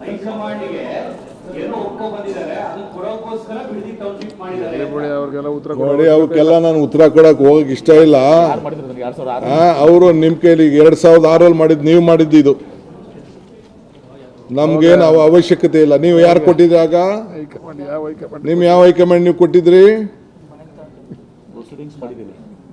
ಹೈಕಮಾಂಡ್ಗೆ ಏನೋ ಒಪ್ಕೊ ಬಂದಿದ್ದಾರೆ, ಅದನ್ನ ಕೊಡೋಕ್ಕೋಸ್ಕರ ಬಿಡದಿ ಟೌನ್ಶಿಪ್ ಮಾಡಿದ್ದಾರೆ. ಅವ್ರಿಗೆಲ್ಲ ಉತ್ತರ ನೋಡಿ, ಅವಕ್ಕೆಲ್ಲ ನಾನು ಉತ್ತರ ಕೊಡೋಕೆ ಹೋಗಕ್ಕೆ ಇಷ್ಟ ಇಲ್ಲ. ಅವರು ನಿಮ್ಮ ಕೈಲಿ 2006 ಮಾಡಿದ್ದು, ನೀವು ಮಾಡಿದ್ದು ಇದು ನಮ್ಗೆ ನಾವು ಅವಶ್ಯಕತೆ ಇಲ್ಲ. ನೀವು ಯಾರು ಕೊಟ್ಟಿದ್ರಿ ಆಗ? ಹೈಕಮಾಂಡ್ ಯಾವ ಹೈಕಮಾಂಡ್ ನೀವು ಯಾವ ಹೈಕಮಾಂಡ್ ನೀವು ಕೊಟ್ಟಿದ್ರಿ?